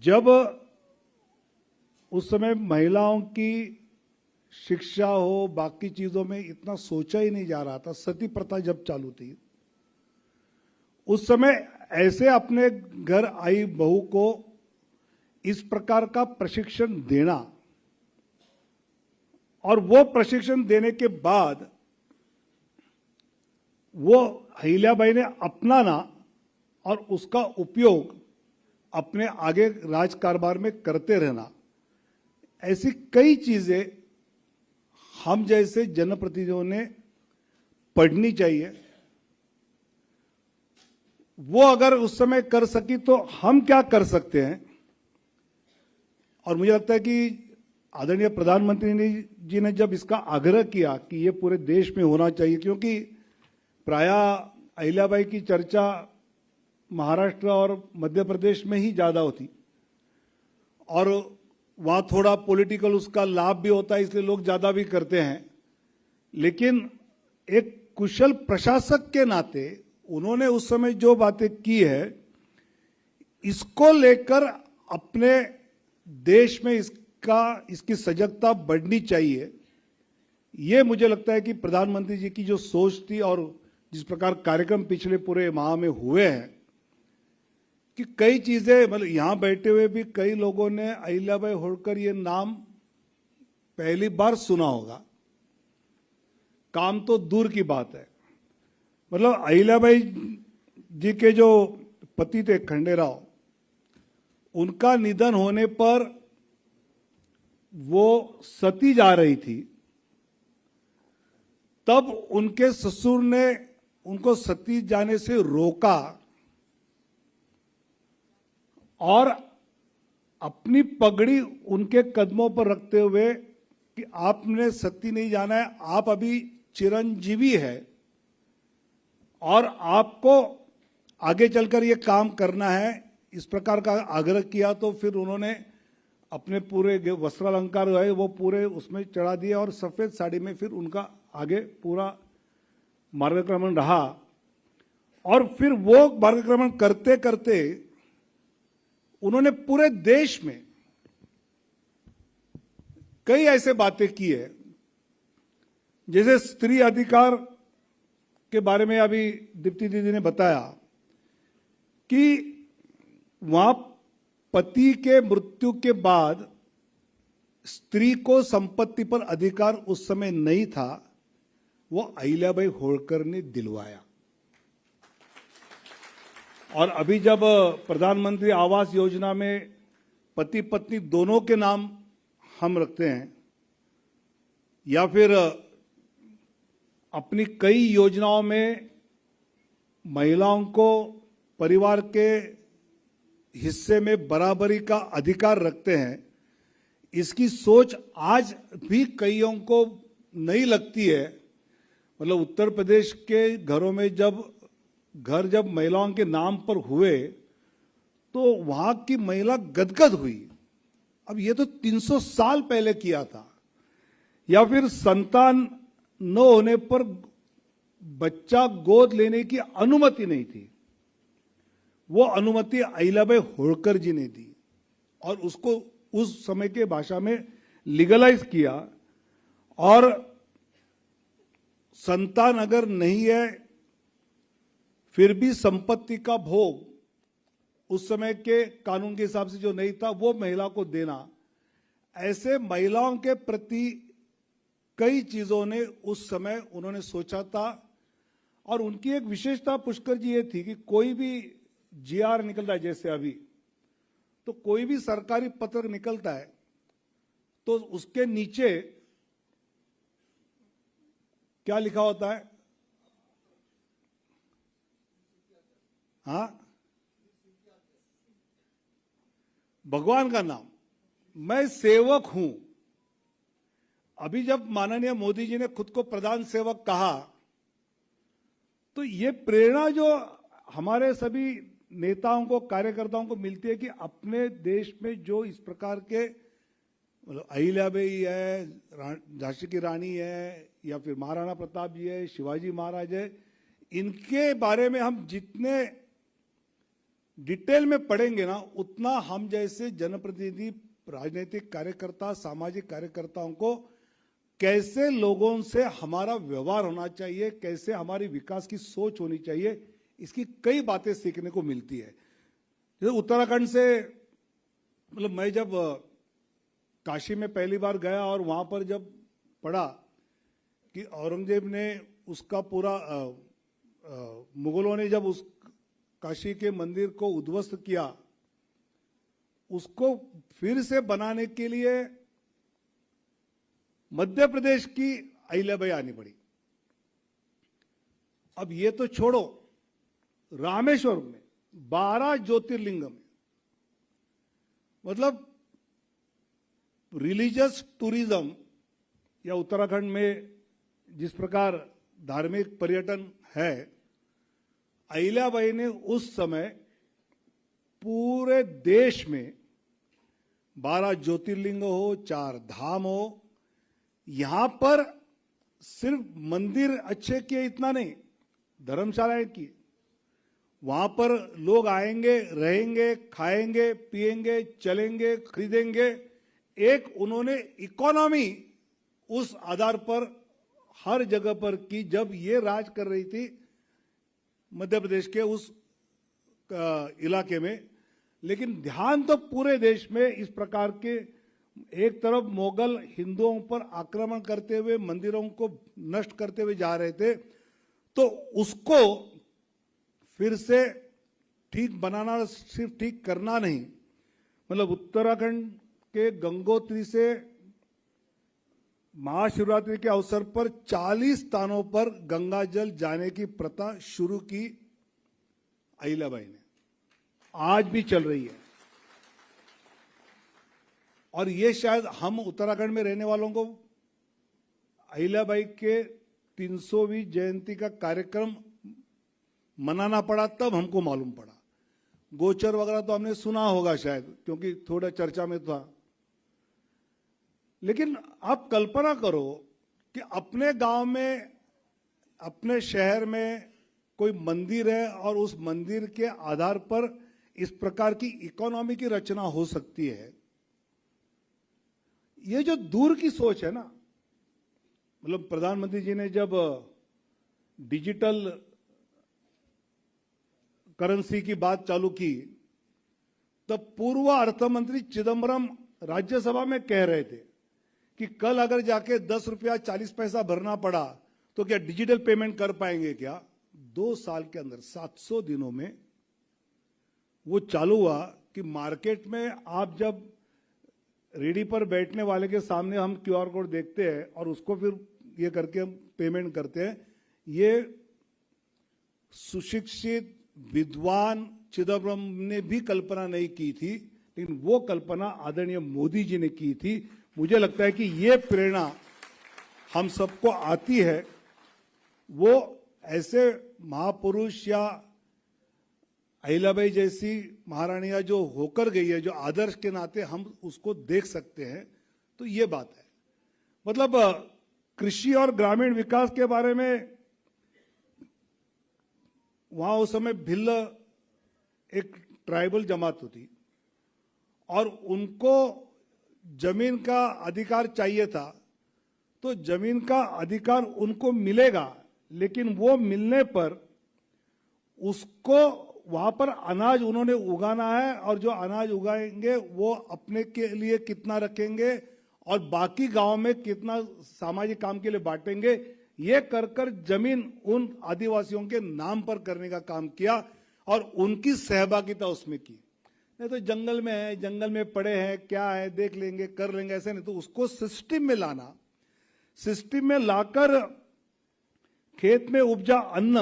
जब उस समय महिलाओं की शिक्षा हो, बाकी चीजों में इतना सोचा ही नहीं जा रहा था, सती प्रथा जब चालू थी, उस समय ऐसे अपने घर आई बहू को इस प्रकार का प्रशिक्षण देना, और वो प्रशिक्षण देने के बाद वो अहिल्याबाई ने अपनाना और उसका उपयोग अपने आगे राज कारभार में करते रहना, ऐसी कई चीजें हम जैसे जनप्रतिनिधियों ने पढ़नी चाहिए। वो अगर उस समय कर सकी तो हम क्या कर सकते हैं। और मुझे लगता है कि आदरणीय प्रधानमंत्री जी ने जब इसका आग्रह किया कि ये पूरे देश में होना चाहिए, क्योंकि प्रायः अहिल्याबाई की चर्चा महाराष्ट्र और मध्य प्रदेश में ही ज्यादा होती, और वहां थोड़ा पॉलिटिकल उसका लाभ भी होता है, इसलिए लोग ज्यादा भी करते हैं। लेकिन एक कुशल प्रशासक के नाते उन्होंने उस समय जो बातें की है, इसको लेकर अपने देश में इसकी सजगता बढ़नी चाहिए। ये मुझे लगता है कि प्रधानमंत्री जी की जो सोच थी और जिस प्रकार कार्यक्रम पिछले पूरे माह में हुए हैं, कि कई चीजें, मतलब यहां बैठे हुए भी कई लोगों ने अहिल्याबाई होळकर ये नाम पहली बार सुना होगा, काम तो दूर की बात है। मतलब अहिल्याबाई जी के जो पति थे खंडेराव, उनका निधन होने पर वो सती जा रही थी, तब उनके ससुर ने उनको सती जाने से रोका और अपनी पगड़ी उनके कदमों पर रखते हुए कि आपने सती नहीं जाना है, आप अभी चिरंजीवी है और आपको आगे चलकर ये काम करना है, इस प्रकार का आग्रह किया। तो फिर उन्होंने अपने पूरे वस्त्रालंकार है वो पूरे उसमें चढ़ा दिए और सफेद साड़ी में फिर उनका आगे पूरा मार्गक्रमण रहा। और फिर वो मार्गक्रमण करते करते उन्होंने पूरे देश में कई ऐसे बातें की है, जैसे स्त्री अधिकार के बारे में अभी दीप्ति दीदी ने बताया कि वहां पति के मृत्यु के बाद स्त्री को संपत्ति पर अधिकार उस समय नहीं था, वो अहिल्याबाई होळकर ने दिलवाया। और अभी जब प्रधानमंत्री आवास योजना में पति पत्नी दोनों के नाम हम रखते हैं, या फिर अपनी कई योजनाओं में महिलाओं को परिवार के हिस्से में बराबरी का अधिकार रखते हैं, इसकी सोच आज भी कईयों को नहीं लगती है। मतलब उत्तर प्रदेश के घरों में जब महिलाओं के नाम पर हुए तो वहां की महिला गदगद हुई। अब ये तो 300 साल पहले किया था। या फिर संतान न होने पर बच्चा गोद लेने की अनुमति नहीं थी, वो अनुमति अहिल्याबाई होळकर जी ने दी और उसको उस समय के भाषा में लीगलाइज किया। और संतान अगर नहीं है फिर भी संपत्ति का भोग उस समय के कानून के हिसाब से जो नहीं था वो महिला को देना, ऐसे महिलाओं के प्रति कई चीजों ने उस समय उन्होंने सोचा था। और उनकी एक विशेषता पुष्कर जी ये थी कि कोई भी जीआर निकलता है, जैसे अभी तो कोई भी सरकारी पत्र निकलता है तो उसके नीचे क्या लिखा होता है? हाँ, भगवान का नाम, मैं सेवक हूं। अभी जब माननीय मोदी जी ने खुद को प्रधान सेवक कहा तो ये प्रेरणा जो हमारे सभी नेताओं को, कार्यकर्ताओं को मिलती है कि अपने देश में जो इस प्रकार के अहिल्याबाई है, झांसी की रानी है, या फिर महाराणा प्रताप जी है, शिवाजी महाराज है, इनके बारे में हम जितने डिटेल में पढ़ेंगे ना, उतना हम जैसे जनप्रतिनिधि, राजनीतिक कार्यकर्ता, सामाजिक कार्यकर्ताओं को कैसे लोगों से हमारा व्यवहार होना चाहिए, कैसे हमारी विकास की सोच होनी चाहिए, इसकी कई बातें सीखने को मिलती है। जैसे उत्तराखंड से, मतलब मैं जब काशी में पहली बार गया और वहां पर जब पढ़ा कि औरंगजेब ने उसका पूरा मुगलों ने जब उस काशी के मंदिर को उद्ध्वस्त किया, उसको फिर से बनाने के लिए मध्य प्रदेश की अहिल्याबाई आनी पड़ी। अब ये तो छोड़ो, रामेश्वरम में 12 ज्योतिर्लिंगम, मतलब रिलीजियस टूरिज्म, या उत्तराखंड में जिस प्रकार धार्मिक पर्यटन है, अहिल्याबाई ने उस समय पूरे देश में 12 ज्योतिर्लिंग हो, 4 धाम हो, यहां पर सिर्फ मंदिर अच्छे किए इतना नहीं, धर्मशालाएं की, वहां पर लोग आएंगे, रहेंगे, खाएंगे, पिएंगे, चलेंगे, खरीदेंगे। एक उन्होंने इकोनॉमी उस आधार पर हर जगह पर की जब ये राज कर रही थी मध्य प्रदेश के उस इलाके में। लेकिन ध्यान तो पूरे देश में इस प्रकार के, एक तरफ मुगल हिंदुओं पर आक्रमण करते हुए मंदिरों को नष्ट करते हुए जा रहे थे, तो उसको फिर से ठीक बनाना, सिर्फ ठीक करना नहीं, मतलब उत्तराखंड के गंगोत्री से महाशिवरात्रि के अवसर पर 40 स्थानों पर गंगा जल जाने की प्रथा शुरू की अहिल्याबाई ने, आज भी चल रही है। और ये शायद हम उत्तराखंड में रहने वालों को अहिल्याबाई के 300वीं जयंती का कार्यक्रम मनाना पड़ा, तब हमको मालूम पड़ा। गोचर वगैरह तो हमने सुना होगा शायद, क्योंकि थोड़ा चर्चा में था। लेकिन आप कल्पना करो कि अपने गांव में, अपने शहर में कोई मंदिर है और उस मंदिर के आधार पर इस प्रकार की इकोनॉमी की रचना हो सकती है। ये जो दूर की सोच है ना, मतलब प्रधानमंत्री जी ने जब डिजिटल करेंसी की बात चालू की, तब पूर्व अर्थमंत्री चिदम्बरम राज्यसभा में कह रहे थे कि कल अगर जाके 10 रुपया 40 पैसा भरना पड़ा तो क्या डिजिटल पेमेंट कर पाएंगे क्या? 2 साल के अंदर 700 दिनों में वो चालू हुआ कि मार्केट में आप जब रेडी पर बैठने वाले के सामने हम क्यूआर कोड देखते हैं और उसको फिर ये करके हम पेमेंट करते हैं। ये सुशिक्षित विद्वान चिदम्बरम ने भी कल्पना नहीं की थी, लेकिन वो कल्पना आदरणीय मोदी जी ने की थी। मुझे लगता है कि ये प्रेरणा हम सबको आती है। वो ऐसे महापुरुष या अहिल्याबाई जैसी महारानियां जो होकर गई है, जो आदर्श के नाते हम उसको देख सकते हैं, तो ये बात है। मतलब कृषि और ग्रामीण विकास के बारे में वहां उस समय भिल्ल एक ट्राइबल जमात होती और उनको जमीन का अधिकार चाहिए था, तो जमीन का अधिकार उनको मिलेगा, लेकिन वो मिलने पर उसको वहां पर अनाज उन्होंने उगाना है और जो अनाज उगाएंगे वो अपने के लिए कितना रखेंगे और बाकी गांव में कितना सामाजिक काम के लिए बांटेंगे। ये कर कर जमीन उन आदिवासियों के नाम पर करने का काम किया और उनकी सहभागिता उसमें की। नहीं तो जंगल में है, जंगल में पड़े हैं, क्या है देख लेंगे, कर लेंगे, ऐसे नहीं। तो उसको सिस्टम में लाना, सिस्टम में लाकर खेत में उपजा अन्न,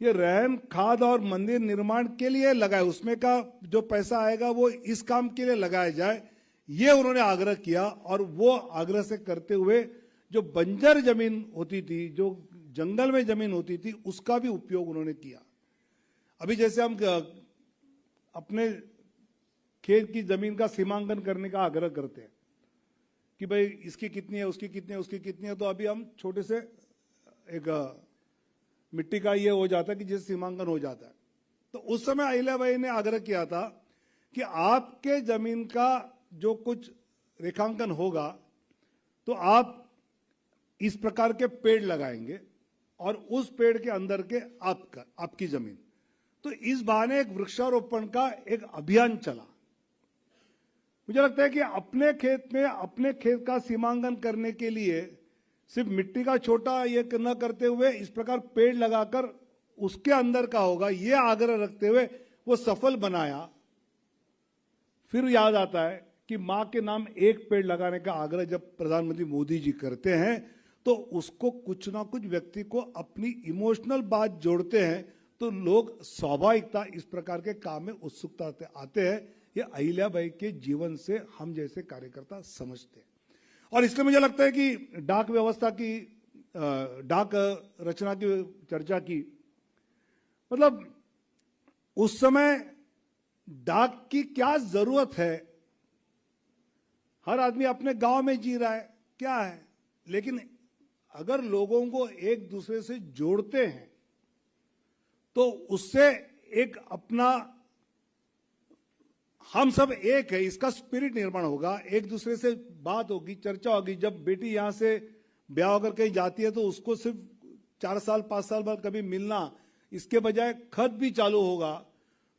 ये रहन खाद और मंदिर निर्माण के लिए लगाए, उसमें का जो पैसा आएगा वो इस काम के लिए लगाया जाए, ये उन्होंने आग्रह किया। और वो आग्रह से करते हुए जो बंजर जमीन होती थी, जो जंगल में जमीन होती थी, उसका भी उपयोग उन्होंने किया। अभी जैसे हम अपने खेत की जमीन का सीमांकन करने का आग्रह करते हैं कि भाई इसकी कितनी है, उसकी कितनी है, उसकी कितनी है, तो अभी हम छोटे से एक मिट्टी का ये हो जाता है कि जिस सीमांकन हो जाता है। तो उस समय अहिल्याबाई ने आग्रह किया था कि आपके जमीन का जो कुछ रेखांकन होगा तो आप इस प्रकार के पेड़ लगाएंगे और उस पेड़ के अंदर के आपकी जमीन। तो इस बहाने एक वृक्षारोपण का एक अभियान चला। मुझे लगता है कि अपने खेत में अपने खेत का सीमांकन करने के लिए सिर्फ मिट्टी का छोटा ये न करते हुए इस प्रकार पेड़ लगाकर उसके अंदर का होगा, ये आग्रह रखते हुए वो सफल बनाया। फिर याद आता है कि मां के नाम एक पेड़ लगाने का आग्रह जब प्रधानमंत्री मोदी जी करते हैं तो उसको कुछ ना कुछ व्यक्ति को अपनी इमोशनल बात जोड़ते हैं, तो लोग स्वाभाविकता इस प्रकार के काम में उत्सुकता आते हैं। ये अहिल्याबाई के जीवन से हम जैसे कार्यकर्ता समझते हैं। और इसलिए मुझे लगता है कि डाक व्यवस्था की, डाक रचना की चर्चा की, मतलब उस समय डाक की क्या जरूरत है। हर आदमी अपने गांव में जी रहा है, क्या है, लेकिन अगर लोगों को एक दूसरे से जोड़ते हैं तो उससे एक अपना हम सब एक है, इसका स्पिरिट निर्माण होगा, एक दूसरे से बात होगी, चर्चा होगी। जब बेटी यहां से ब्याह होकर कहीं जाती है तो उसको सिर्फ 4 साल 5 साल बाद कभी मिलना, इसके बजाय खत भी चालू होगा।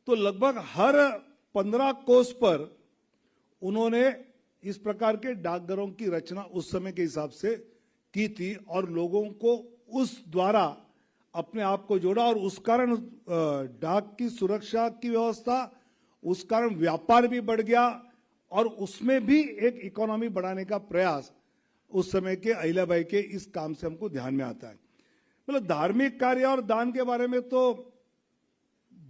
तो लगभग हर 15 कोस पर उन्होंने इस प्रकार के डाकघरों की रचना उस समय के हिसाब से की थी और लोगों को उस द्वारा अपने आप को जोड़ा और उस कारण डाक की सुरक्षा की व्यवस्था, उस कारण व्यापार भी बढ़ गया और उसमें भी एक इकोनॉमी बढ़ाने का प्रयास उस समय के अहिल्याबाई के इस काम से हमको ध्यान में आता है। मतलब धार्मिक कार्य और दान के बारे में तो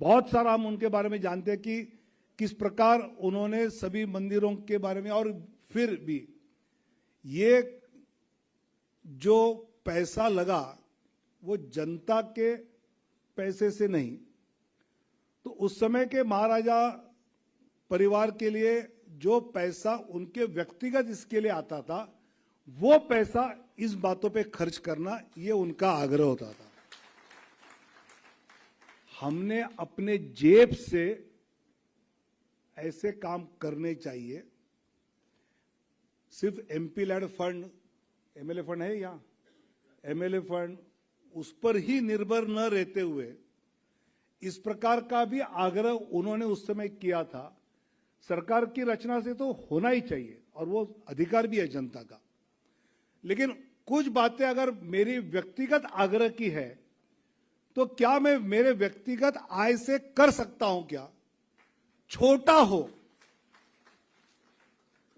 बहुत सारा हम उनके बारे में जानते हैं कि किस प्रकार उन्होंने सभी मंदिरों के बारे में, और फिर भी ये जो पैसा लगा वो जनता के पैसे से नहीं, तो उस समय के महाराजा परिवार के लिए जो पैसा उनके व्यक्तिगत इसके लिए आता था, वो पैसा इस बातों पे खर्च करना, ये उनका आग्रह होता था। हमने अपने जेब से ऐसे काम करने चाहिए। सिर्फ MP LAD fund, MLA fund है यहाँ, एमएलए फंड, उस पर ही निर्भर न रहते हुए इस प्रकार का भी आग्रह उन्होंने उस समय किया था। सरकार की रचना से तो होना ही चाहिए और वो अधिकार भी है जनता का, लेकिन कुछ बातें अगर मेरी व्यक्तिगत आग्रह की है तो क्या मैं मेरे व्यक्तिगत आय से कर सकता हूं क्या, छोटा हो।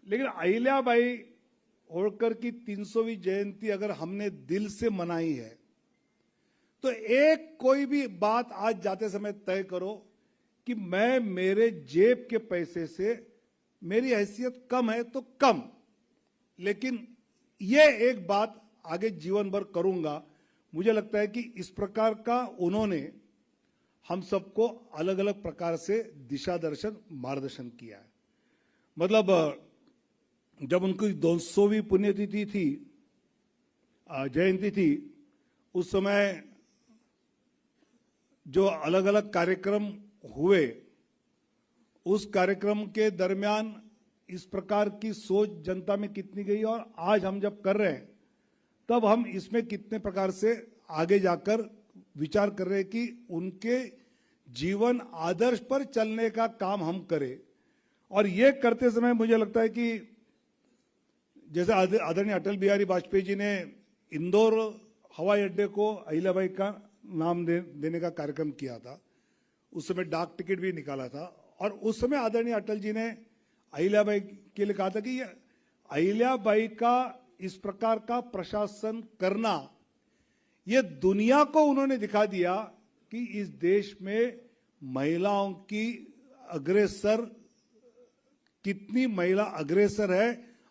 लेकिन अहिल्याबाई होळकर की 300वीं जयंती अगर हमने दिल से मनाई है तो एक कोई भी बात आज जाते समय तय करो कि मैं मेरे जेब के पैसे से, मेरी हैसियत कम है तो कम, लेकिन ये एक बात आगे जीवन भर करूंगा। मुझे लगता है कि इस प्रकार का उन्होंने हम सबको अलग अलग प्रकार से दिशा दर्शन, मार्गदर्शन किया है। मतलब जब उनकी 200वीं पुण्यतिथि थी, जयंती थी, उस समय जो अलग अलग कार्यक्रम हुए, उस कार्यक्रम के दरमियान इस प्रकार की सोच जनता में कितनी गई, और आज हम जब कर रहे हैं तब हम इसमें कितने प्रकार से आगे जाकर विचार कर रहे हैं कि उनके जीवन आदर्श पर चलने का काम हम करें। और ये करते समय मुझे लगता है कि जैसे आदरणीय अटल बिहारी वाजपेयी जी ने इंदौर हवाई अड्डे को अहिल्याबाई का नाम देने का कार्यक्रम किया था, उस समय डाक टिकट भी निकाला था, और उस समय आदरणीय अटल जी ने अहिल्याबाई के लिए कहा था कि ये अहिल्याबाई का इस प्रकार का प्रशासन करना, ये दुनिया को उन्होंने दिखा दिया कि इस देश में महिलाओं की अग्रेसर, कितनी महिला अग्रेसर है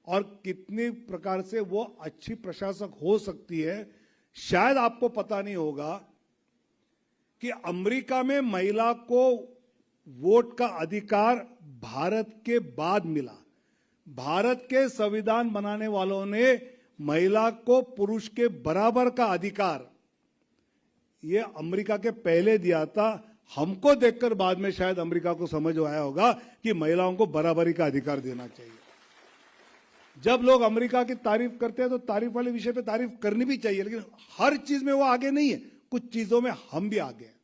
और कितनी प्रकार से वो अच्छी प्रशासक हो सकती है। शायद आपको पता नहीं होगा कि अमेरिका में महिला को वोट का अधिकार भारत के बाद मिला। भारत के संविधान बनाने वालों ने महिला को पुरुष के बराबर का अधिकार ये अमेरिका के पहले दिया था। हमको देखकर बाद में शायद अमेरिका को समझ आया होगा कि महिलाओं को बराबरी का अधिकार देना चाहिए। जब लोग अमेरिका की तारीफ करते हैं तो तारीफ वाले विषय पे तारीफ करनी भी चाहिए, लेकिन हर चीज में वो आगे नहीं है, कुछ चीजों में हम भी आगे हैं।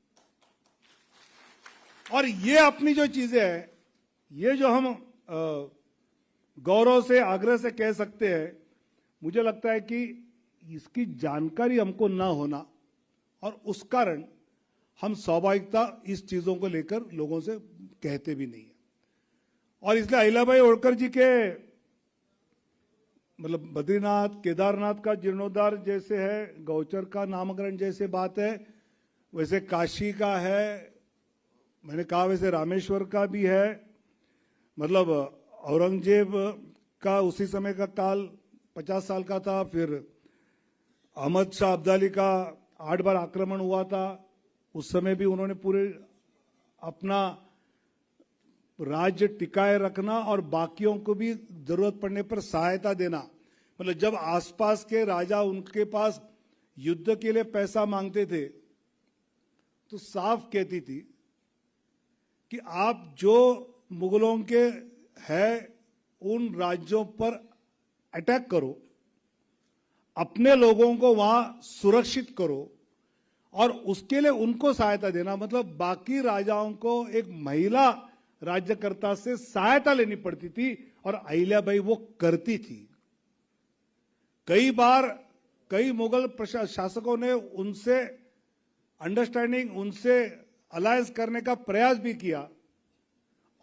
और ये अपनी जो चीजें हैं, ये जो हम गौरव से, आग्रह से कह सकते हैं, मुझे लगता है कि इसकी जानकारी हमको ना होना, और उस कारण हम स्वाभाविकता इस चीजों को लेकर लोगों से कहते भी नहीं है। और इसलिए अहिल्याबाई होळकर जी के मतलब बद्रीनाथ, केदारनाथ का जीर्णोद्धार जैसे है, गौचर का नामकरण जैसे बात है, वैसे काशी का है, मैंने कहा वैसे रामेश्वर का भी है। मतलब औरंगजेब का उसी समय का काल 50 साल का था, फिर अहमद शाह अब्दाली का 8 बार आक्रमण हुआ था, उस समय भी उन्होंने पूरे अपना राज्य टिकाए रखना और बाकियों को भी जरूरत पड़ने पर सहायता देना। मतलब जब आसपास के राजा उनके पास युद्ध के लिए पैसा मांगते थे तो साफ कहती थी कि आप जो मुगलों के हैं उन राज्यों पर अटैक करो, अपने लोगों को वहां सुरक्षित करो और उसके लिए उनको सहायता देना। मतलब बाकी राजाओं को एक महिला राज्यकर्ता से सहायता लेनी पड़ती थी और अहिल्याबाई वो करती थी। कई बार कई मुगल शासकों ने उनसे अंडरस्टैंडिंग, उनसे अलायंस करने का प्रयास भी किया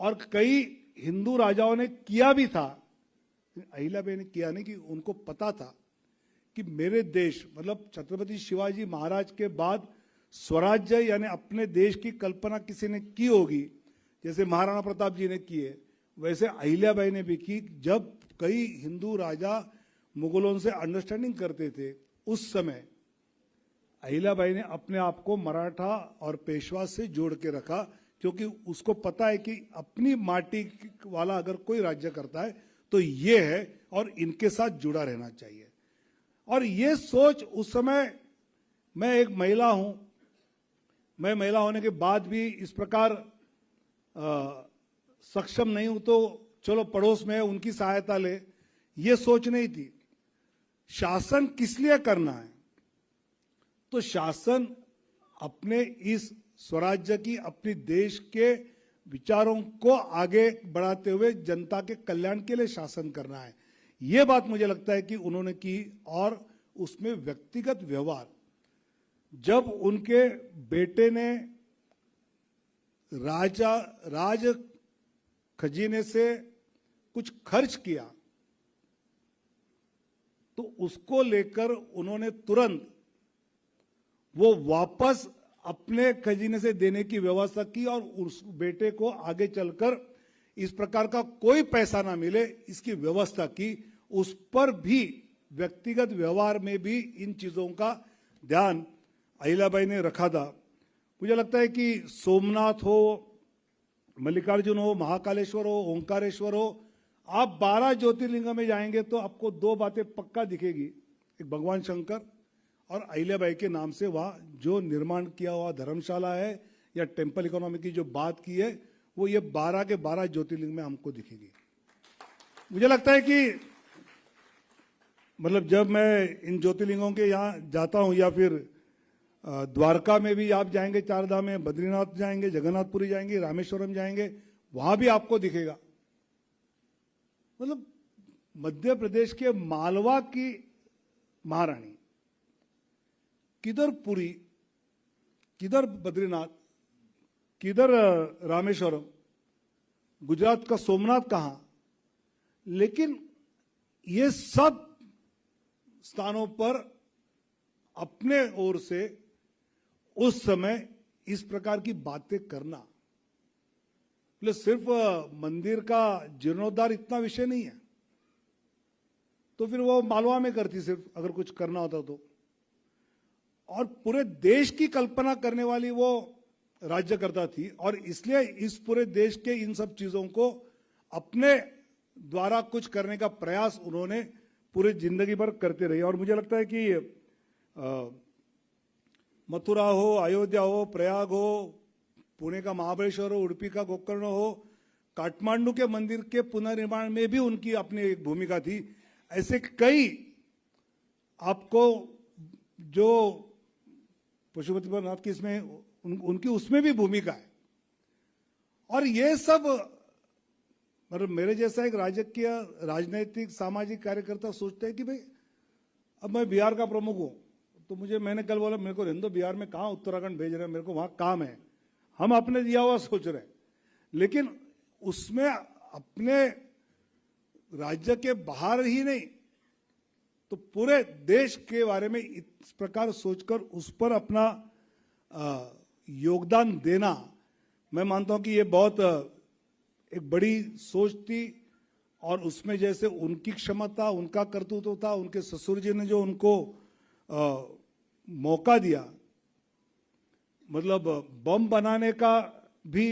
और कई हिंदू राजाओं ने किया भी था। अहिल्याबाई ने किया नहीं, कि उनको पता था कि मेरे देश, मतलब छत्रपति शिवाजी महाराज के बाद स्वराज्य यानी अपने देश की कल्पना किसी ने की होगी, जैसे महाराणा प्रताप जी ने किए, वैसे अहिल्याबाई ने भी की। जब कई हिंदू राजा मुगलों से अंडरस्टैंडिंग करते थे, उस समय अहिल्याबाई ने अपने आप को मराठा और पेशवा से जोड़ के रखा, क्योंकि उसको पता है कि अपनी माटी वाला अगर कोई राज्य करता है तो ये है और इनके साथ जुड़ा रहना चाहिए। और ये सोच उस समय, मैं एक महिला हूं, मैं महिला होने के बाद भी इस प्रकार सक्षम नहीं हूं तो चलो पड़ोस में है उनकी सहायता ले, ये सोच नहीं थी। शासन किस लिए करना है? तो शासन अपने इस स्वराज्य की, अपनी देश के विचारों को आगे बढ़ाते हुए जनता के कल्याण के लिए शासन करना है। ये बात मुझे लगता है कि उन्होंने की। और उसमें व्यक्तिगत व्यवहार, जब उनके बेटे ने राज खजीने से कुछ खर्च किया तो उसको लेकर उन्होंने तुरंत वो वापस अपने खजीने से देने की व्यवस्था की और उस बेटे को आगे चलकर इस प्रकार का कोई पैसा ना मिले इसकी व्यवस्था की। उस पर भी व्यक्तिगत व्यवहार में भी इन चीजों का ध्यान अहिल्याबाई ने रखा था। मुझे लगता है कि सोमनाथ हो, मल्लिकार्जुन हो, महाकालेश्वर हो, ओंकारेश्वर हो, आप 12 ज्योतिर्लिंग में जाएंगे तो आपको 2 बातें पक्का दिखेगी। एक भगवान शंकर और अहिल्याबाई के नाम से वहां जो निर्माण किया हुआ धर्मशाला है या टेम्पल इकोनॉमी की जो बात की है वो ये 12 के 12 ज्योतिर्लिंग में हमको दिखेगी। मुझे लगता है कि मतलब जब मैं इन ज्योतिर्लिंगों के यहाँ जाता हूँ या फिर द्वारका में भी आप जाएंगे, 4 धाम में, बद्रीनाथ जाएंगे, जगन्नाथपुरी जाएंगे, रामेश्वरम जाएंगे, वहां भी आपको दिखेगा। मतलब मध्य प्रदेश के मालवा की महारानी, किधर पुरी, किधर बद्रीनाथ, किधर रामेश्वरम, गुजरात का सोमनाथ कहां, लेकिन ये सब स्थानों पर अपने ओर से उस समय इस प्रकार की बातें करना, मतलब सिर्फ मंदिर का जीर्णोद्धार इतना विषय नहीं है, तो फिर वो मालवा में करती सिर्फ अगर कुछ करना होता तो। और पूरे देश की कल्पना करने वाली वो राज्यकर्ता थी और इसलिए इस पूरे देश के इन सब चीजों को अपने द्वारा कुछ करने का प्रयास उन्होंने पूरी जिंदगी भर करते रहे। और मुझे लगता है कि मथुरा हो, अयोध्या हो, प्रयाग हो, पुणे का महाबलेश्वर हो, उडुपी का गोकर्ण हो, काठमांडू के मंदिर के पुनर्निर्माण में भी उनकी अपनी एक भूमिका थी। ऐसे कई आपको जो पशुपतिनाथ की इसमें उनकी उसमें भी भूमिका है। और ये सब मतलब मेरे जैसा एक राजकीय, राजनीतिक, सामाजिक कार्यकर्ता सोचते हैं कि भाई अब मैं बिहार का प्रमुख हूं तो मैंने कल बोला मेरे को रहने दो, बिहार में कहां उत्तराखंड भेज रहे हैं, मेरे को वहां काम है। हम अपने दिया हुआ सोच रहे हैं, लेकिन उसमें अपने राज्य के बाहर ही नहीं तो पूरे देश के बारे में इस प्रकार सोचकर उस पर अपना योगदान देना, मैं मानता हूं कि ये बहुत एक बड़ी सोच थी। और उसमें जैसे उनकी क्षमता, उनका कर्तृत्व था, उनके ससुर जी ने जो उनको मौका दिया, मतलब बम बनाने का भी,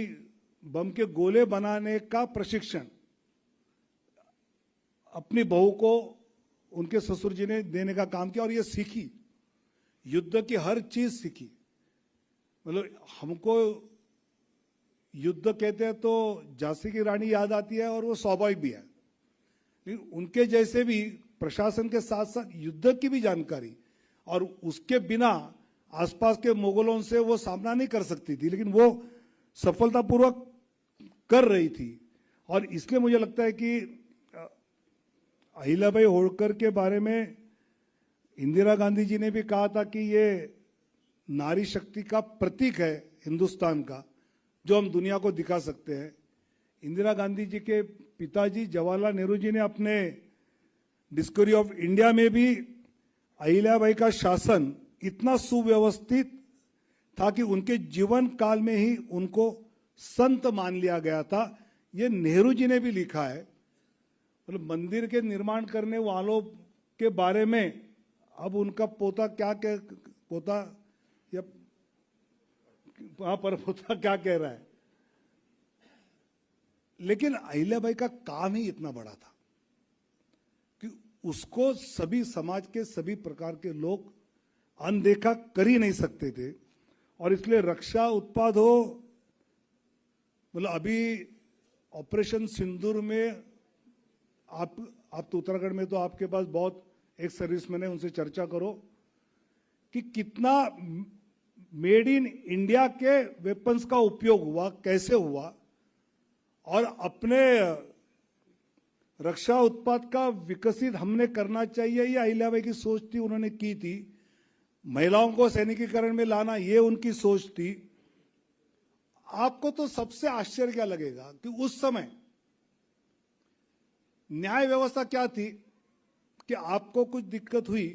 बम के गोले बनाने का प्रशिक्षण अपनी बहू को उनके ससुर जी ने देने का काम किया और ये सीखी, युद्ध की हर चीज सीखी। मतलब हमको युद्ध कहते हैं तो झांसी की रानी याद आती है और वो स्वाभाविक भी है, लेकिन उनके जैसे भी प्रशासन के साथ साथ युद्ध की भी जानकारी, और उसके बिना आसपास के मुगलों से वो सामना नहीं कर सकती थी, लेकिन वो सफलतापूर्वक कर रही थी। और इसलिए मुझे लगता है कि अहिल्याबाई होळकर के बारे में इंदिरा गांधी जी ने भी कहा था कि ये नारी शक्ति का प्रतीक है हिंदुस्तान का, जो हम दुनिया को दिखा सकते हैं। इंदिरा गांधी जी के पिताजी जवाहरलाल नेहरू जी ने अपने डिस्कवरी ऑफ इंडिया में भी अहिल्याबाई का शासन इतना सुव्यवस्थित था कि उनके जीवन काल में ही उनको संत मान लिया गया था। ये नेहरू जी ने भी लिखा है। मतलब मंदिर के निर्माण करने वालों के बारे में अब उनका पोता क्या कह, पोता या वहां पर पोता क्या कह रहा है, लेकिन अहिल्याबाई का काम ही इतना बड़ा था कि उसको सभी समाज के सभी प्रकार के लोग अनदेखा कर ही नहीं सकते थे। और इसलिए रक्षा उत्पाद हो, मतलब अभी ऑपरेशन सिंदूर में आप तो उत्तराखंड में तो आपके पास बहुत एक सर्विसमैन है, उनसे चर्चा करो कि कितना मेड इन इंडिया के वेपन्स का उपयोग हुआ, कैसे हुआ, और अपने रक्षा उत्पाद का विकसित हमने करना चाहिए, ये अहिल्याबाई की सोच थी, उन्होंने की थी। महिलाओं को सैनिकीकरण में लाना, ये उनकी सोच थी। आपको तो सबसे आश्चर्य क्या लगेगा कि उस समय न्याय व्यवस्था क्या थी कि आपको कुछ दिक्कत हुई